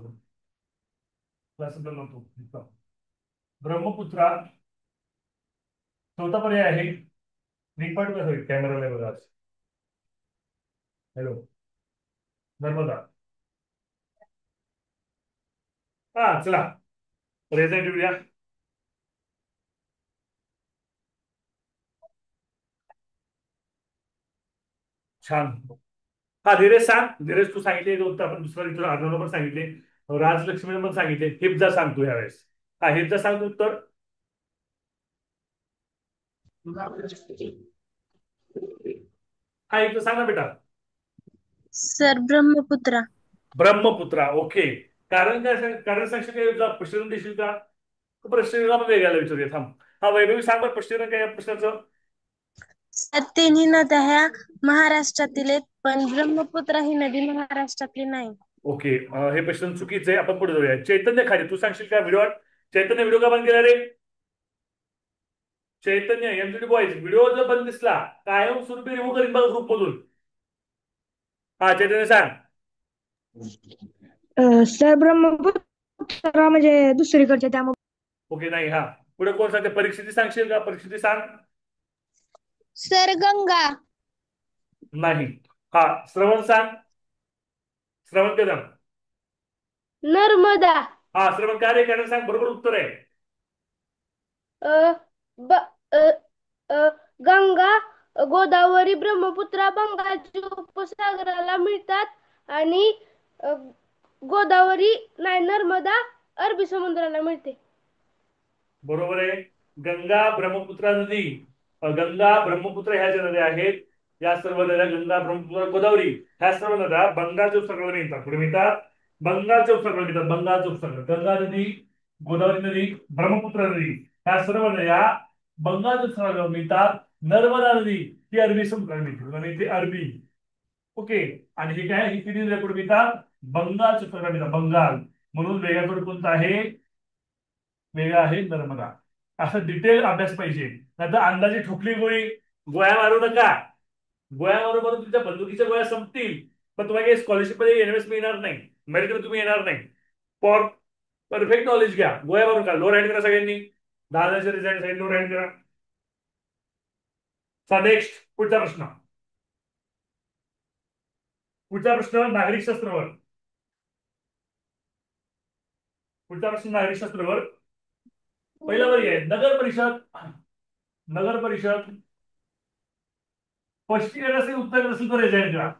नव्हतो. ब्रह्मपुत्रा. चौथा पर्याय आहे निपाट कसं होईल कॅमेराला बघा. हॅलो. नर्मदा. हा चला प्रेझेंट येऊया. छान. हा धीरेश सांग. धीरेश तू सांगितले उत्तर. आपण दुसरा तुला अर्णवला पण सांगितले, राजलक्ष्मीने पण सांगितले. हिप्जा सांगतो यावेळेस. हा हिप्जा सांगतो उत्तर. हा हिप्जा सांग ना बेटा. सर ब्रह्मपुत्रा. ब्रह्मपुत्रा. ओके. कारण काय कारण सांगशील का? युद्धा स्पष्टीकरण देशील का? प्रश्न वेगळ्याला विचारूया. थांब. हा वैभवी सांग बरं स्पष्टीकरण काय या प्रश्नाचं. सर तिन्ही नद्या ह्या महाराष्ट्रातील आहेत, पण ब्रह्मपुत्रा ही नदी महाराष्ट्रातली नाही. ओके. हे प्रश्न चुकीचं आहे. आपण पुढे जाऊया. चैतन्य खाली तू सांगशील का व्हिडिओ? चैतन्य व्हिडिओ का बंद केला रे? चैतन्य एमसीडी बॉईज व्हिडिओ जर बंद दिसला कायमस्वरूपी रिमूव्ह करीन बघा ग्रुप मधून. हा चैतन्य सांग. सर ब्रह्मपुत्रा म्हणजे दुसरीकडच्या त्यामुळे. ओके. नाही. हा पुढे कोण सांगते? परीक्षिती सांगशील का? परीक्षिती सांग. सर गंगा. नाही. हा श्रवण सांग. श्रवण कदम. नर्मदा. हा श्रवण काय रे? कारण सांग. बरोबर उत्तर आहे. अ, ब, अ, अ, गंगा, गोदावरी, ब्रह्मपुत्रा बंगालच्या उपसागराला मिळतात आणि गोदावरी नाही, नर्मदा अरबी समुद्राला मिळते. बरोबर आहे. गंगा ब्रह्मपुत्रा नदी, गंगा ब्रह्मपुत्र ह्या ज्या नद्या आहेत या सर्व नद्या गंगा ब्रह्मपुत्र गोदावरी ह्या सर्व नद्या बंगालच्या उपसागराला मिळतात. कुठे मिळतात? बंगालच्या उपसागराला मिळतात. बंगालच्या उपसागर. गंगा नदी, गोदावरी नदी, ब्रह्मपुत्र नदी ह्या सर्व नद्या बंगालच्या उपसागराला मिळतात. नर्मदा नदी ती अरबी समुद्राला मिळते. ती अरबी ओके. आणि हे काय, ही किती रेकॉर्ड मिळतात, बंगाल समुद्रात मिळतात, बंगाल. म्हणून वेगळा कोणता आहे, वेगळा आहे नर्मदा. असं डिटेल अभ्यास पाहिजे, नाहीतर अंदाजे ठोकली गोळी, गोळ्या मारू नका. गोळ्या मारू मारून तुमच्या बंदुकीच्या गोळ्या संपतील, पण तुम्हाला काही स्कॉलरशिप मध्ये एनएस मिळणार नाही, मेरिटमध्ये तुम्ही येणार नाही. फॉर परफेक्ट नॉलेज घ्या, गोळ्या मारू नका. लोअर हँड करा सगळ्यांनी, 10,000 रिझल्ट सगळ्यांनी लोअर हँड करा. नेक्स्ट, पुढचा प्रश्न. पुढचा प्रश्न नागरिक शास्त्रावर. पुढचा प्रश्न नागरिक शास्त्रावर. पहिला पर्याय नगर परिषद. नगर परिषद स्पष्टीकरण असेल, उत्तर नसेल तर रिझाईन करा.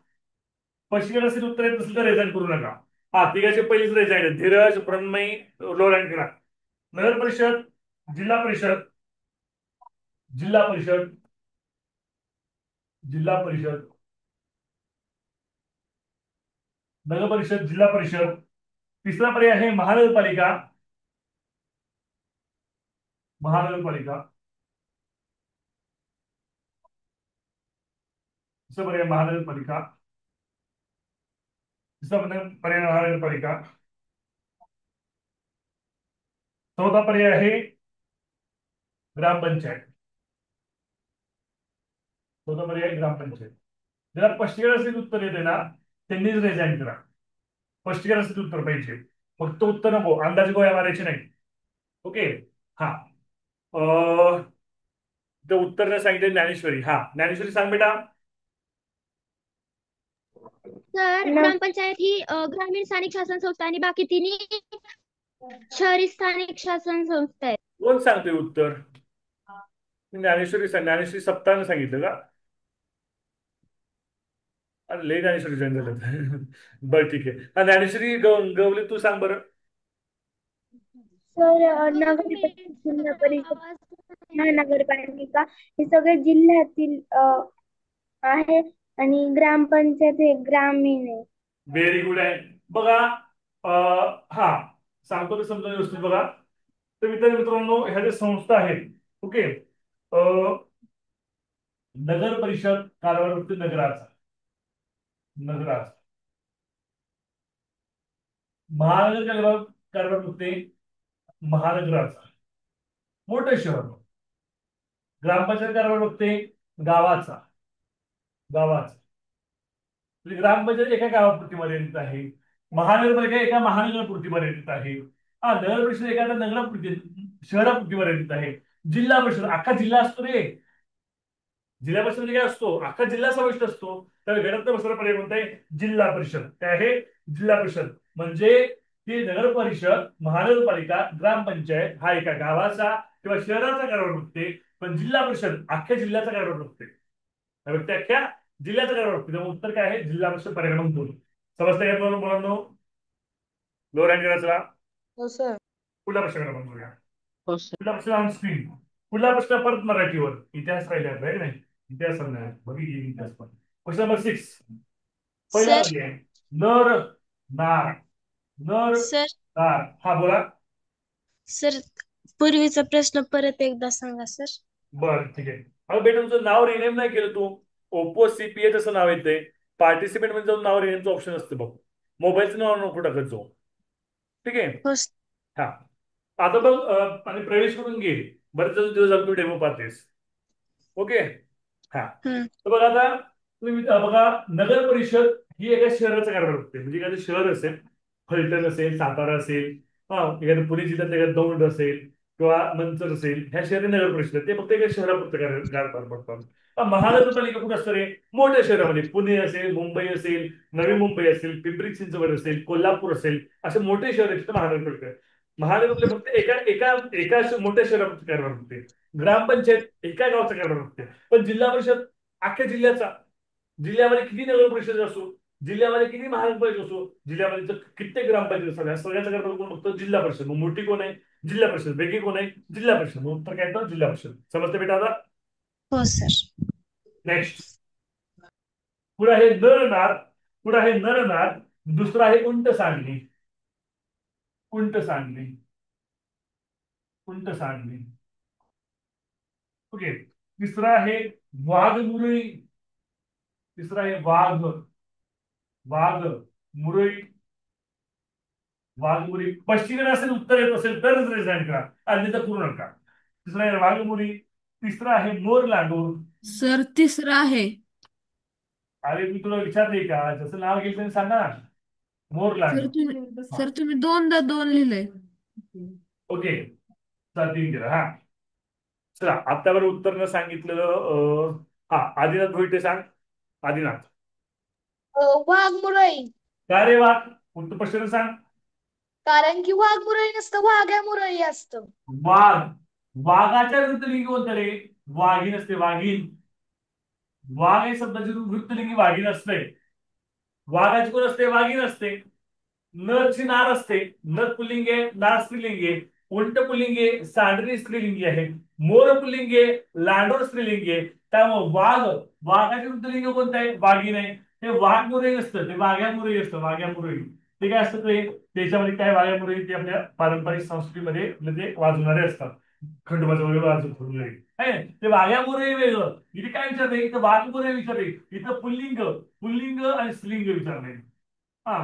स्पष्टीकरण असेल, उत्तर येत नसेल तर रिझाईन करू नका. हा तिघाचे पहिलीच रिझाईन. धीरज, प्रणमयी, लोअर करा. नगर परिषद, जिल्हा परिषद, जिल्हा परिषद, जिल्हा परिषद, नगर परिषद, जिल्हा परिषद. तिसरा पर्याय आहे महानगरपालिका. महानगरपालिका. तिसरा पर्याय महानगरपालिका. तिसरा पर्याय महानगरपालिका. चौथा पर्याय आहे ग्रामपंचायत. चौथा पर्याय ग्रामपंचायत. ज्याला स्पष्टीकरण असेल उत्तर येते ना, त्यांनीच रिझाईन करा. स्पष्टीकरण असेल उत्तर पाहिजे, फक्त उत्तर नको, अंदाज गोळ्या मारायचे नाही. ओके. हा उत्तर नाही सांगितले ज्ञानेश्वरी. हा ज्ञानेश्वरी सांग बेटा. सर, ग्रामपंचायत ही ग्रामीण स्थानिक शासन संस्था आणि बाकी तिन्ही शहरी स्थानिक शासन संस्था आहेत. कोण सांगतोय उत्तर, ज्ञानेश्वरी सांग. ज्ञानेश्वरी सप्ताहानं सांगितलं का, अरे लय ज्ञानेश्वरी जॉईन झालं. बरं ठीक आहे. हा ज्ञानेश्वरी गवली तू सांग बरं. सर, जिल्हा परिषद, महानगरपालिका हे सगळे जिल्ह्यातील आहे आणि ग्रामपंचायत हे ग्रामीण आहे. व्हेरी गुड आहे. बघा हा सांगतो ते समजा व्यवस्थित बघा. तर मित्रांनो, ह्या ज्या संस्था आहेत, ओके, नगर परिषद कारभार बघते नगराचा, नगराचा. महानगर कारभार बघते महानगराचा, मोठं शहर. ग्रामपंचायत कारभार बघते गावाचा, गावाचा. म्हणजे ग्रामपंचायत एका गावापुरती मर्यादित आहे, महानगरपालिका एका महानगरपुरती मर्यादित आहे, नगर परिषद एखाद्या नगरापुरती, शहरापुरती मर्यादित आहे. जिल्हा परिषद अख्खा जिल्हा असतो रे. जिल्हा परिषद म्हणजे काय असतो, अख्खा जिल्हा समाविष्ट असतो. तर घरात बसणारा पर्याय कोणता आहे, जिल्हा परिषद. काय आहे, जिल्हा परिषद. म्हणजे ती नगर परिषद, महानगरपालिका, ग्रामपंचायत हा एका गावाचा किंवा शहराचा कारभार बघते, पण जिल्हा परिषद अख्ख्या जिल्ह्याचा कारभार बघते. अख्ख्या जिल्ह्याचा कारभार बघते. त्यामुळे उत्तर काय आहे, जिल्हा परिषद पर्याय क्रमांक 2. समजतं का मुलांनो? लोअर हँड करायचा. हो सर. पुढला प्रश्न क्रमांक बघूया. हो सर. पुढला प्रश्न ऑन स्क्रीन. पुढला प्रश्न परत मराठीवर. इतिहास राहिला आहे नाही, इतिहास बघितली इतिहास पण. Question number 6. पहिला सर. पर्याय नर नार. नर सर. नार. हा बोला. सर, पूर्वीचा प्रश्न परत एकदा सांगा सर. बरं ठीक आहे. अगं बेटा, तुमचं नाव रिनेम नाही केलं तू. ओप्पो सीपीए तसं नाव येतंय. पार्टिसिपेंट मध्ये जाऊन नाव रिनेमचं ऑप्शन असतं बघ. मोबाईलचं नाव नको टाकत जाऊ. ठीक आहे. हो. हा आता बघ, आणि प्रवेश करून घे. बरेच दिवस झाले तू डेमो पाहतेस. ओके. हा तर बघा, आता तुम्ही बघा, नगर परिषद ही एका शहराचा कारभार बघते. म्हणजे एखादं शहर असेल, फलटण असेल, सातारा असेल, एखादं पुणे जिल्ह्यात एखादं दौंड असेल किंवा मंचर असेल, ह्या शहरी नगर परिषद ते फक्त एका शहरापुरतं कारभार बघतात. महानगरपालिका कुठं असतं रे, मोठ्या शहरामध्ये. पुणे असेल, मुंबई असेल, नवी मुंबई असेल, पिंपरी चिंचवड असेल, कोल्हापूर असेल, असे मोठे शहर आहेत महानगरपालिका. महानगरपालिका फक्त एका एका एका मोठ्या शहरापुरतं कारभार बघते. ग्रामपंचायत एका गावचा कारभार बघते. पण जिल्हा परिषद अख्ख्या जिल्ह्याचा. जिल्ह्यामध्ये किती नगर परिषद असो, जिल्ह्यामध्ये किती महानगरपालिका असो, जिल्ह्यामध्ये कित्येक ग्रामपंचायत असतात, या सगळ्याचा कारभार कोण बघतो, जिल्हा परिषद. मग मोठी कोण आहे, जिल्हा परिषद. वेगळी कोण आहे, जिल्हा परिषद. मग उत्तर काय येतं, जिल्हा परिषद. समजते बेटा आता? हो सर. नेक्स्ट. पुढे आहे नरनार. पुढे आहे नरनार. दुसरा आहे उंट सांडली. उंट सांडली. उंट सांडली. ओके. तिसरा आहे वाघ मुरळी. तिसरा आहे वाघ वाघ मुरळी वाघमुरी स्पष्टीकरण असेल उत्तर येत असेल तरच रेजाईन करा अन्यथा करू नका. दुसरा आहे वाघमुरी. तिसरा आहे मोर लांडूर. सर तिसरं आहे. अरे मी तुला विचारले का जसं नाव घेईल त्यांनी सांगा ना. More sir लांडूर. तुम्ही दोनदा दोन लिहिलंय. ओके चला 3 केलं. हा चला आतावर उत्तर न सांगितलेलं हा आदिनाथ भोईटे सांग. आदिनाथ. वाघ मुरळी. काय रे वाघ उत्तर स्पष्टीकरण सांग. कारण की वाघ मुरळी नसतं वाघ्या मुरळी असतं. वाघ वाघाच्या वृत्तलिंगी कोणतं रे. वाघीण असते वाघीण. वाघ हे शब्दाची वृत्तलिंगी वाघीण असते. वाघाची कोण असते वाघीण असते. नरची नार असते. नर पुल्लिंग आहे नार स्त्रीलिंगी आहे. उलट पुल्लिंग आहे सांडरी स्त्रीलिंगी आहे. मोर पुल्लिंग आहे लांडोर स्त्रीलिंगी आहे. त्यामुळे वाघाचे वृत्तलिंग कोणतं आहे वाघीण आहे. ते वाघ मुरळी नसतं ते वाघ्या मुरळी असतं. वाघ्या मुरळी ते काय असतं ते त्याच्यामध्ये काय वाघ्या मुरळी ते आपल्या पारंपरिक संस्कृतीमध्ये ते वाजवणारे असतात. खंडोबाचं वगैरे वाजवणारे ते वाघ्या मुरळी वेगळं. इथे काय विचारते इथं वाघ मुरळी विचारते. इथं पुल्लिंग पुल्लिंग आणि स्त्रीलिंग विचारले. हा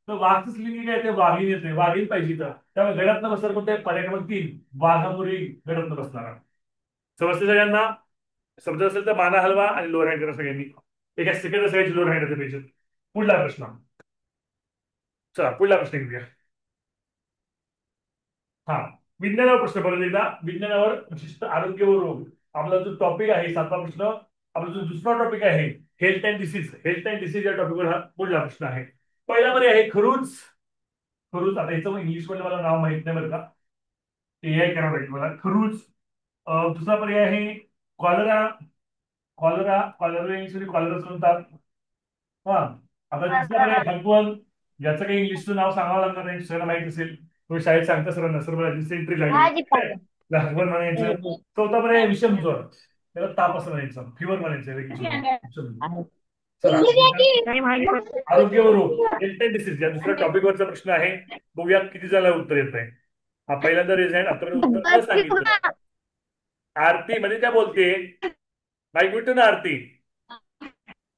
तर वाघचं स्त्रीलिंग काय ते वाघीण येते वाघीण पाहिजे तर त्यामुळे गडातनं बसणार कोणते पर्याय क्रमांक 3 वाघामुरळी गडातनं बसणार. समजते सगळ्यांना. समजत असेल तर माना हलवा आणि लोअर हँड करा सगळ्यांनी. एका सेकंड सगळ्याची लोअर हँड पाहिजे. पुढला प्रश्न. चला पुढला प्रश्न घेऊया. हा विज्ञानावर प्रश्न परत एकदा. विज्ञानावर विशिष्ट आरोग्य व रोग आपला जो टॉपिक आहे 7वा प्रश्न. आपला जो दुसरा टॉपिक आहे health and disease. Health and disease या टॉपिकवर हा पुढला प्रश्न आहे. पहिला पर्याय आहे खरूज. खरूज आता याचं इंग्लिश मध्ये मला नाव माहित नाही बरं का. AI करावं लागेल मला. खरूज. दुसरा पर्याय आहे कॉलरा. कॉलरा कॉलरा इंग्लिश कॉलराच म्हणतात. हा आता तिसरा पर्याय हगवण. याचं काही इंग्लिशचं नाव सांगावं लागणार नाही सगळ्यांना माहित असेल. तुम्ही शाळेत सांगता सरांना सर मला सेंट्री लागली हगवण म्हणायचं. चौथा पर्याय विषमज्वर. त्याला ताप असं म्हणायचं फिवर म्हणायचं. चला आरोग्य व रोग हेल्थ अँड डिसीज या दुसऱ्या टॉपिकवरचा प्रश्न आहे. बघूया किती जणांना उत्तर येत आहे. हा पहिल्यांदा रेजाईन आतापर्यंत उत्तर न सांगितलं. आरती म्हणजे काय बोलते माईक मिळतो ना आरती.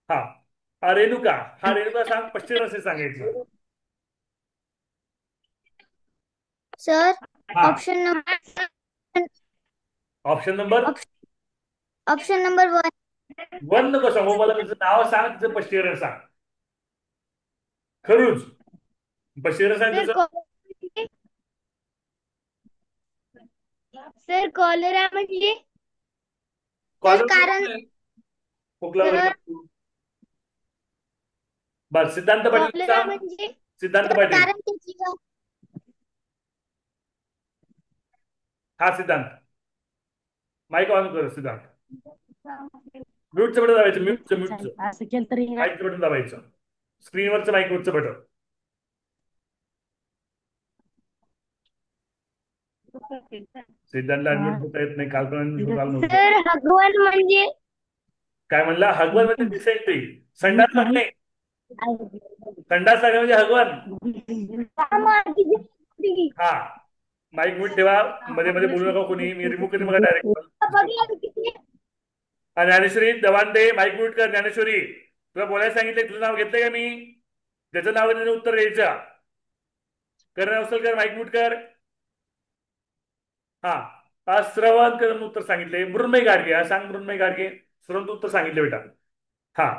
हा रेणुका. हा रेणुका सांग स्पष्टीकरण असे सांगायचं. सर हा option number option number option number 1. 1 नको सांगू मला तुझं नाव सांग तिचं स्पष्टीकरण सांग. खरूज स्पष्टीकरण सांग सर त्याचं. सर कॉलरा म्हणजे कॉलर कारण खोकला सर वगैरे. बस सिद्धांत पाटील कॉलरा सांग. म्हणजे सिद्धांत सर पाटील. कारण त्याची हा सिद्धांत माईक ऑन कर सिद्धांत. म्यूटचं बटन दाबायचं. म्यूटचं माईकचं बटन दाबायचं. स्क्रीनवरचं माईकवरचं बटन. सिद्धांतला अनम्यूट होता येत नाही. काल पण अनम्यूट होता आलं नव्हतं. सर हगवण म्हणजे काय म्हणला हगवण म्हणजे डिसेंट्री. संडास लागणे. संडास लागणे म्हणजे हगवण. हा माईक म्यूट ठेवा. मध्ये मध्ये बोलू नका कोणी. मी रिमूव्ह करेन बघा डायरेक्ट. ज्ञानेश्वरी दवांडे माईक म्यूट कर. ज्ञानेश्वरी तुला बोलायला सांगितलंय तुझं नाव घेतलंय का मी. त्याचं नाव घेतलं उत्तर द्यायचं. कर असेल कर माईक म्यूट कर. हा श्रवण करून उत्तर सांगितले. मृण्मयी गाडगे. हा सांग मृण्मयी गाडगे. श्रवण उत्तर सांगितले बेटा. हा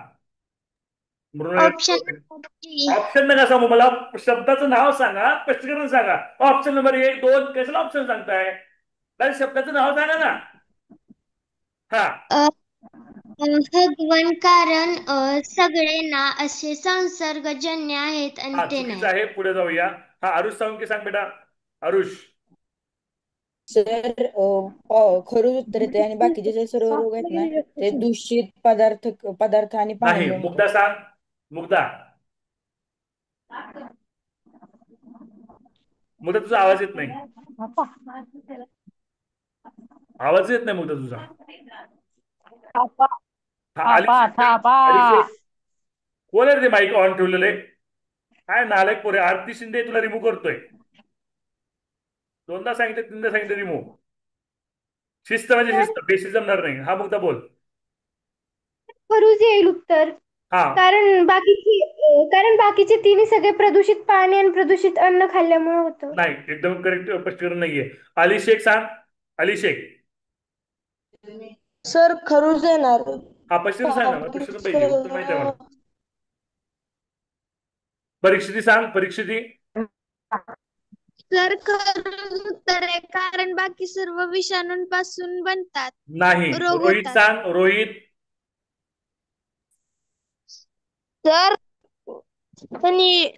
ऑप्शन नका सांगू मला. शब्दाचं नाव सांगा स्पष्टीकरण सांगा. ऑप्शन नंबर 1 2 कशाला ऑप्शन सांगताय. शब्दाचं नाव सांगा ना. हा हगवण कारण सगळे ना असे संसर्गजन्य आहेत आणि हा ते चुकीचं नाही. आहे. पुढे जाऊया. हा आरुष साळुंके सांग बेटा. आरुष. सर खरंच उत्तर येते आणि बाकीचे जे सर्व रोग आहेत ना ते दूषित पदार्थ आणि नाही पाण्यामुळे मुग्धा सांग. मुग्धा. मुग्धा तुझा आवाज येत नाही. आवाज येत नाही मुग्धा तुझा. कोण आहे ते माईक ऑन ठेवलेले. काय नालायक पोरे. आरती शिंदे तुला रिमूव्ह करतोय. 2दा सांगितलं 3दा सांगितलं रिमूव्ह. शिस्त म्हणजे शिस्त. बेशिस्त जमणार नाही. हा मुग्धा बोल. खरूज येईल उत्तर. हा कारण बाकीचे तिन्ही सगळे प्रदूषित पाणी आणि प्रदूषित अन्न खाल्ल्यामुळे होतं. नाही, एकदम करेक्ट स्पष्टीकरण नाहीये. अली शेख सांग. अली शेख. सर खरूज येणार. हा स्पष्टीकरण सांग ना, स्पष्टीकरण पाहिजे, उत्तर माहिती आहे मला. परीक्षिती सांग. परीक्षिती. सर खरंच उत्तर आहे कारण बाकी सर्व विषाणूंपासून बनतात, नाही. रोग रोहित होतात. सांग. रोहित. सर त्यांनी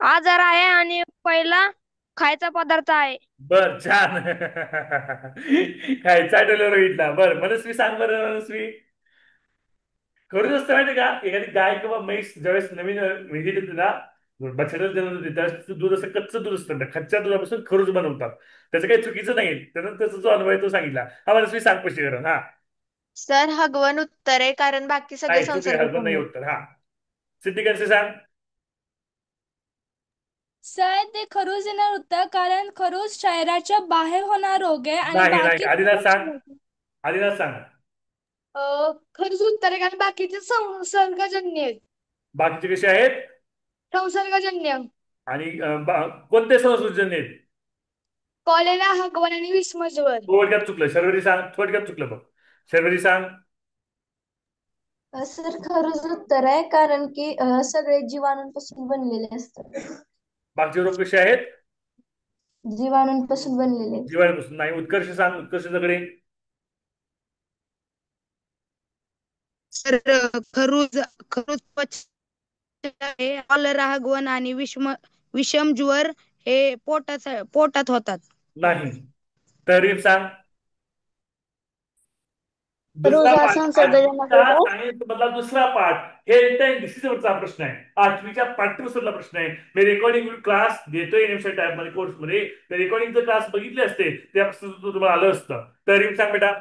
आजार आहे आणि पहिला खायचा पदार्थ आहे. बर, छान. खायचा आठवलं रोहितला. बर, मनस्वी सांग. बरं मनस्वी. खरूच असतं माहिती का, एखादी गाय किंवा म्हैस ज्यावेळेस नवीन विहिर येते ना, बछड्याला जन्म देते, त्यावेळेस दूध असं कच्चं दूध असतं, कच्च्या दुधापासून खरूज बनवतात. त्याचं काही चुकीचं नाही. त्यानं त्याचा जो अनुभव आहे तो सांगितला. हा मनस्वी सांग स्पष्टीकरण. हा. सर हगवण उत्तर आहे कारण बाकी सगळे नाही, चुकी हरकत नाही संसर्गजन्य. उत्तर. हा. सिद्धिकांचे सांग. सर ते खरूज येणार होतं कारण खरूज शरीराच्या बाहेर होणार रोग आहे आणि नाही. बाकी आदिनाथ सांग. आदिनाथ सांग. खरंच उत्तर आहे कारण बाकीचे संसर्गजन्य आहेत. बाकीचे कसे आहेत? संसर्गजन्य. आणि कोणते संसर्गजन्य आहेत? कॉलेरा, हगवण आणि विषमज्वर. थोडक्यात चुकलं. शर्वरी सांग. थोडक्यात चुकलं बघ. शर्वरी सांग. सर खरंच उत्तर आहे कारण की सगळे जीवाणूंपासून बनलेले असतात. बाकीचे रोग कसे आहेत? जीवाणूंपासून बनलेले. जीवाणूपासून. नाही. उत्कर्ष सांग. उत्कर्ष दगडे. सर खरूज खरूज त्वचा आहे, कॉलरा, हगवण आणि विषमज्वर हे पोटात होतात. नाही. तहरीर सांग. खरूज दुसरा हा पाठ. संसर्गजन्य रोग आहे. सायन्स मधला दुसरा पाठ. हे डिसिजवरचा प्रश्न आहे. 8वीच्या पाठ्यपुस्तकातला प्रश्न आहे. मी रेकॉर्डिंग क्लास देतोय एनएमसी टाईप मध्ये कोर्समध्ये. ते रेकॉर्डिंगचे क्लास बघितले असते त्यापासून तुम्हाला आलं असतं. तहरीर सांग बेटा.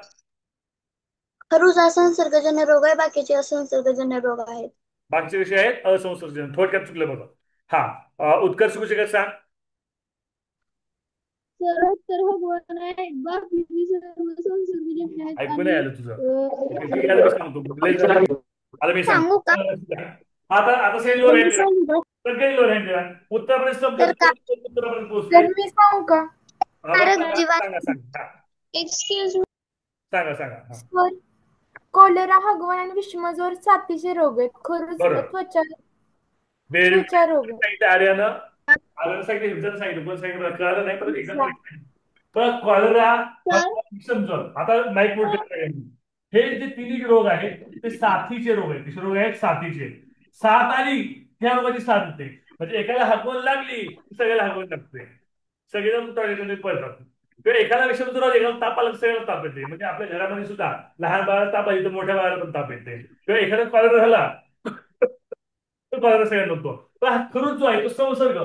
खरूज हा संसर्गजन्य रोग आहे, बाकीचे असंसर्गजन्य रोग आहेत. बाकीचे विषय आहेत असंसर्गजन्य. थोडक्यात चुकलं बघा. हा. उत्कर्ष कुशेकर सांग. सर उत्तर हगवण आहे, बाकीचे सर्व संसर्गजन्य आहेत ऐकू आणि नाही आलं तुझं. ठीक आहे, मी सांगतो. आता मी सांगू का? आता सगळी लोर हँड दिला. सगळी लोर हँड दिला. उत्तरपर्यंत तर का उत्तरपर्यंत पोहोचले. मी सांगू का? सांगा. सांगा. एक्सक्यूज सांगा. हा. कॉलेरा, हगवण आणि विषमज्वर साथीचे रोग आहेत. खरूज बरोबर. त्वचा व्हेरी रोग आहे. सांगितलं आर्यानं सांगितलं, हिमजन सांगितलं, पण सांगितलं कळलं नाही, पण एकदम पण कॉलरा, समजा आता माईक मोठे. हे जे तिन्ही रोग आहेत ते साथीचे रोग आहेत. कसे रोग आहेत? साथीचे. साथ आली त्या रोगाची साथ येते. म्हणजे एखाद्या हाकवून लागली की सगळ्याला हाकवून लागते. सगळेजण टॉयलेटमध्ये पळतात. किंवा एखादा विषय राहू एखादा ताप आला सगळ्याला ताप येते. म्हणजे आपल्या घरामध्ये सुद्धा लहान बाळाला ताप आली तर मोठ्या बाळाला पण ताप येते. किंवा एखादा कॉलरा झाला तो कॉलरा सगळ्यांना होतो. तर हा खरूच जो आहे तो संसर्ग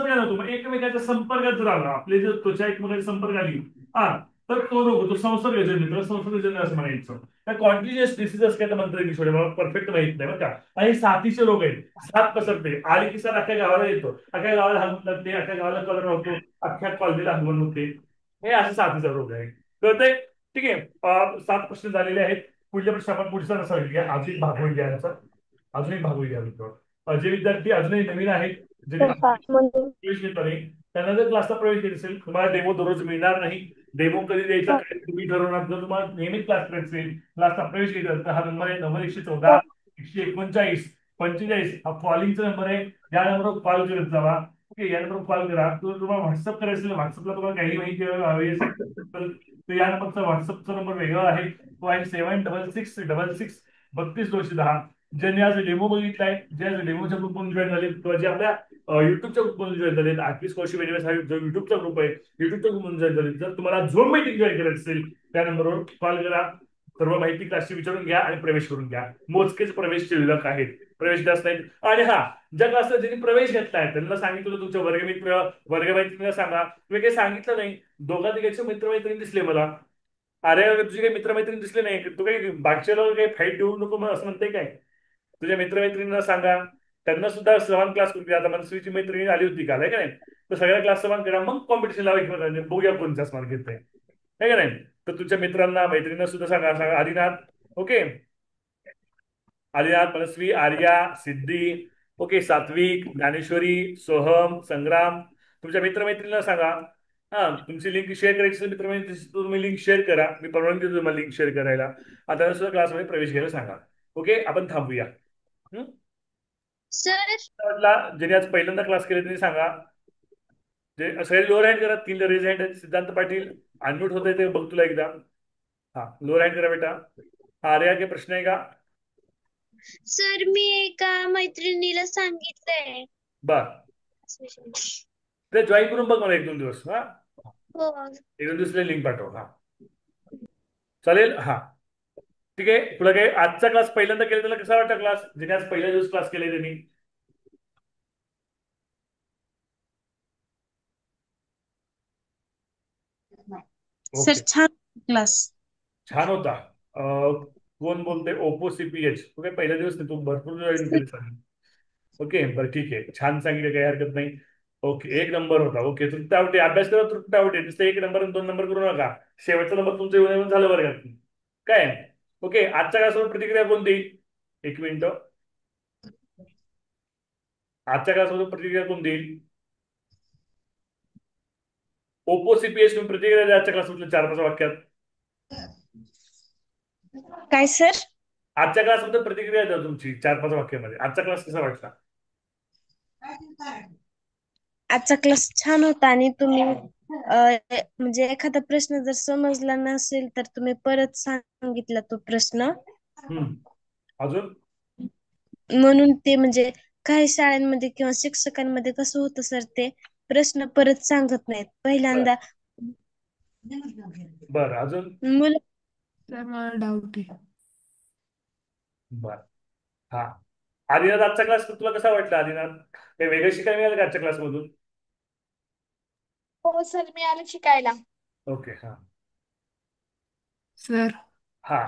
नव्हतो. मग एकमेकांच्या संपर्कात जर आला, आपली जर त्वचा एकमेकांच्या संपर्क आली तर तो रोग तो संसर्गजन्य. त्याला संसर्गजन्य असं म्हणायचं. त्या कॉन्टिन्युअस डिसीजेस काय म्हणतात इंग्लिश मध्ये मला परफेक्ट माहित नाही बरं का. आणि साथीचे रोग आहेत. साथ पसरते. आली की साथ अख्ख्या गावाला येतो. अख्ख्या गावाला हगवून लागते. अख्ख्या गावाला कॉलरा होतो. अख्ख्या कॉलनीला हगवून होते. हे असे साथीचा रोग आहे. कळतंय? ठीक आहे. 7 प्रश्न झालेले आहेत. पुढल्या प्रश्न आपण पुढचा कसा होईल घ्या. अजून एक भाग होईल घ्या याचा. अजून एक भाग होईल घ्या. जे विद्यार्थी अजूनही नवीन आहेत, जे प्रवेश घेत नाही, त्यांना जर क्लासला प्रवेश घेत असेल, तुम्हाला डेमो दररोज मिळणार नाही. डेमो कधी द्यायचा तुम्ही ठरवणार. जर तुम्हाला नेहमीच क्लास करायचे असेल, क्लासला प्रवेश घ्यायचा तर हा नंबर आहे 9114 149 45. हा कॉलिंगचा नंबर आहे. या नंबरवर कॉल करत जावा. ओके, या नंबरवर कॉल करा. तुम्हाला व्हॉट्सअप करायचं असेल, व्हॉट्सअपला तुम्हाला काही माहिती हवी असेल तर या नंबरचा व्हॉट्सअपचा नंबर वेगळा आहे. तो आहे 7666 32 ज्यांनी आज डेमो बघितलाय, जे आज डेमोच्या ग्रुपमध्ये जॉईन झाले किंवा जे आपल्या युट्यूबच्या ग्रुपमध्ये जॉईन झाले, आर्थिक स्कॉलरशिप एनिवर्स हा जो युट्यूबचा ग्रुप आहे, युट्यूबच्या ग्रुपमध्ये जॉईन झाले, जर तुम्हाला झूम मीटिंग जॉईन करायची असेल त्या नंबरवर कॉल करा. सर्व माहिती क्लासची विचारून घ्या आणि प्रवेश करून घ्या. मोजकेच प्रवेश शिल्लक आहेत, प्रवेश जास्त नाहीत. आणि ज्या क्लासला ज्यांनी प्रवेश घेतलाय त्यांना सांगितलं तुमच्या वर्गमित्रांना सांगा. तुम्ही काही सांगितलं नाही. दोघा तिघांचे मित्रमैत्रिणी दिसले मला. अरे तुझे काही मित्रमैत्रिणी दिसले नाही, तू काही बागच्या काही फाईट देऊ नको मग असं म्हणते काय? तुझ्या मित्रमैत्रिणींना सांगा, त्यांना सुद्धा समान क्लास करून द्या. आता मनस्वीची मैत्रिणी आली होती काल, आहे का नाही? तर सगळ्या क्लास समान करा, मग कॉम्पिटिशन लावायची. बघूया कोणत्या समान घेत आहे का नाही. तर तुझ्या मित्रांना मैत्रिणींना सुद्धा सांगा. आदिनाथ. ओके. आदिनाथ, मनस्वी, आर्या, सिद्धी, ओके, सात्विक, ज्ञानेश्वरी, सोहम, संग्राम. तुमच्या मित्रमैत्रिणीला सांगा. हा, तुमची लिंक शेअर करायची असेल मित्रमैत्रिणी, तुम्ही लिंक शेअर करा. मी परवानगी देतो तुम्हाला लिंक शेअर करायला. आता सुद्धा क्लासमध्ये प्रवेश घ्यायला सांगा. ओके, आपण थांबूया. सर ज्यांनी आज पहिल्यांदा क्लास केले त्यांनी सांगा. जे सगळे लोअर हँड करा. 3 रेज हँड आहेत. सिद्धांत पाटील अनम्यूट होते ते बघ तुला एकदा. हा, लोअर हँड करा बेटा. आर्या, काही प्रश्न आहे का? सर मी एका मैत्रिणीला सांगितलंय. बर, ते जॉईन करून बघ मला 1-2 दिवस. हा, हो 1-2 दिवसला लिंक पाठव. हा, चालेल. हा, ठीक आहे. तुला काय आजचा क्लास पहिल्यांदा केला त्याला कसा वाटला क्लास? ज्याने आज पहिल्या दिवस क्लास केले त्यांनी? सर ओके, छान क्लास. छान होता. कोण बोलते? Oppo CPH. तू काय पहिल्या दिवस नाही, तू भरपूर जॉईन केले सांग. ओके, बरं, ठीक आहे. छान सांगितलं, काही हरकत नाही. ओके, 1 नंबर होता. ओके, तुटतावटे अभ्यास करा. तुटतावटे नुसतं 1 नंबर आणि 2 नंबर करू नका. शेवटचा नंबर तुमचं येऊन झालं वर्गात काय. ओके, आजच्या क्लासवर प्रतिक्रिया कोण देईल? 1 मिनिट. आजच्या क्लासवर प्रतिक्रिया कोण देईल? ओप्पो CPH तुम्ही प्रतिक्रिया द्या आजच्या क्लासमधल्या 4-5 वाक्यात. काय सर? आजच्या क्लासबद्दल प्रतिक्रिया द्या तुमची 4-5 वाक्यामध्ये. आजचा क्लास कसा वाटला? आजचा क्लास छान होता आणि तुम्ही म्हणजे एखादा प्रश्न जर समजला नसेल तर तुम्ही परत सांगितला तो प्रश्न. अजून म्हणून ते म्हणजे काही शाळांमध्ये किंवा शिक्षकांमध्ये कसं होतं सर, ते प्रश्न परत सांगत नाहीत पहिल्यांदा. बरं, अजून मुलं सर मला डाऊट आहे. बर, हा. आदिनाथ, आजचा क्लास तुला कसा वाटला? आदिनाथ, काही वेगळं शिकायला मिळालं का आजच्या क्लासमधून? हो सर मिळालं शिकायला. ओके, हा. सर हा,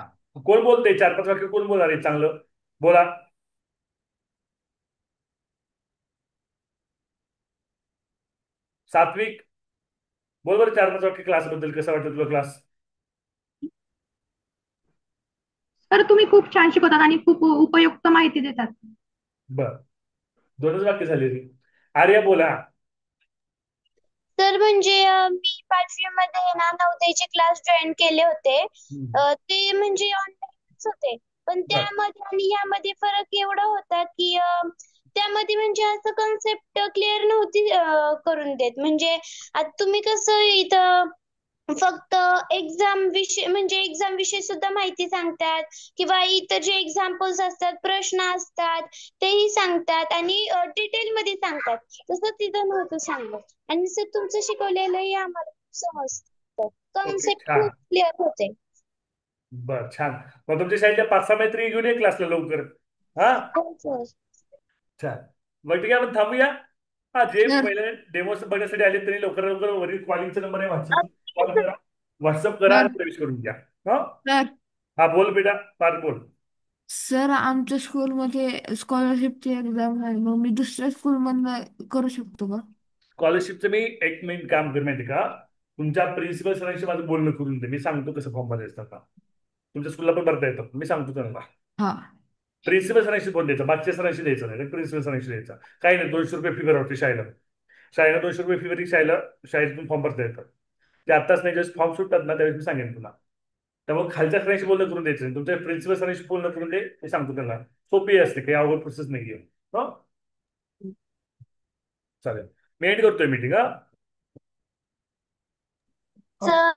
कोण बोलते? 4-5 वाक्य कोण बोलणार आहे? चांगलं बोला. सात्विक बोल बरं, 4-5 वाक्य क्लासबद्दल कसं वाटतं तुला क्लास? तर तुम्ही खूप छान शिकवतात आणि खूप उपयुक्त माहिती देतात. बर, 2च वाक्य झाली ती. आर्या बोला. तर म्हणजे मी 5वी मध्ये ना नवोदयचे क्लास जॉईन केले होते. ते म्हणजे ऑनलाईनच होते. पण त्यामध्ये आणि यामध्ये फरक एवढा होता की त्यामध्ये म्हणजे असं कन्सेप्ट क्लिअर नव्हती करून देत. म्हणजे आता तुम्ही कसं इथं फक्त एक्झाम विषयी सुद्धा माहिती सांगतात किंवा इतर जे एक्झाम्पल्स असतात, प्रश्न असतात तेही सांगतात आणि डिटेल मध्ये सांगतात. तसं तिथं नव्हतं सांगत. आणि सर तुमचं शिकवलेलंही आम्हाला समजतं. कन्सेप्ट खूप क्लिअर होते. बर, छान. मग तुमच्या शाळेच्या 5-6 मैत्रिणी घेऊन ये क्लासला लवकर. हा, छान. मग ठीक आहे, आपण थांबूया. हा, जे पहिले डेमो बघण्यासाठी आले तरी लवकर लवकर वरील कॉलिंगचा नंबर आहे, व्हॉट्सअप करा आणि प्रवेश करून घ्या. सर हा, बोल बेटा, फार बोल. सर आमच्या स्कूलमध्ये स्कॉलरशिपची एक्झाम आहे, मग मी दुसऱ्या स्कूलमधनं करू शकतो का? स्कॉलरशिपचं मी 1 मिनिट काम कर माहिती का, तुमच्या प्रिन्सिपल सरांशी माझं बोलणं करून दे. मी सांगतो कसं फॉर्म भरायचं का. तुमच्या स्कूलला पण भरता येतं, मी सांगतो त्यांना. हा, प्रिन्सिपल सरांशी फोन द्यायचा, बाकीच्या सरांशी द्यायचं नाही, प्रिन्सिपल सरांशी द्यायचा. काही नाही, 200 रुपये फी भरावते शाळेला. 200 रुपये फी भरली शाळेतून फॉर्म भरता येतं. ते आत्ताच नाही, जस्ट फॉर्म सुटतात ना त्यावेळेस मी सांगेन तुला. त्यामुळे खालच्या सरांशी बोलणं करून द्यायचं नाही, तुमच्या प्रिन्सिपल सरांशी बोलणं करून दे, मी सांगतो त्यांना. सोपी असते, काही अवघड प्रोसेस नाही आहे. हो, चालेल. मी एंड करतोय मीटिंग. हा,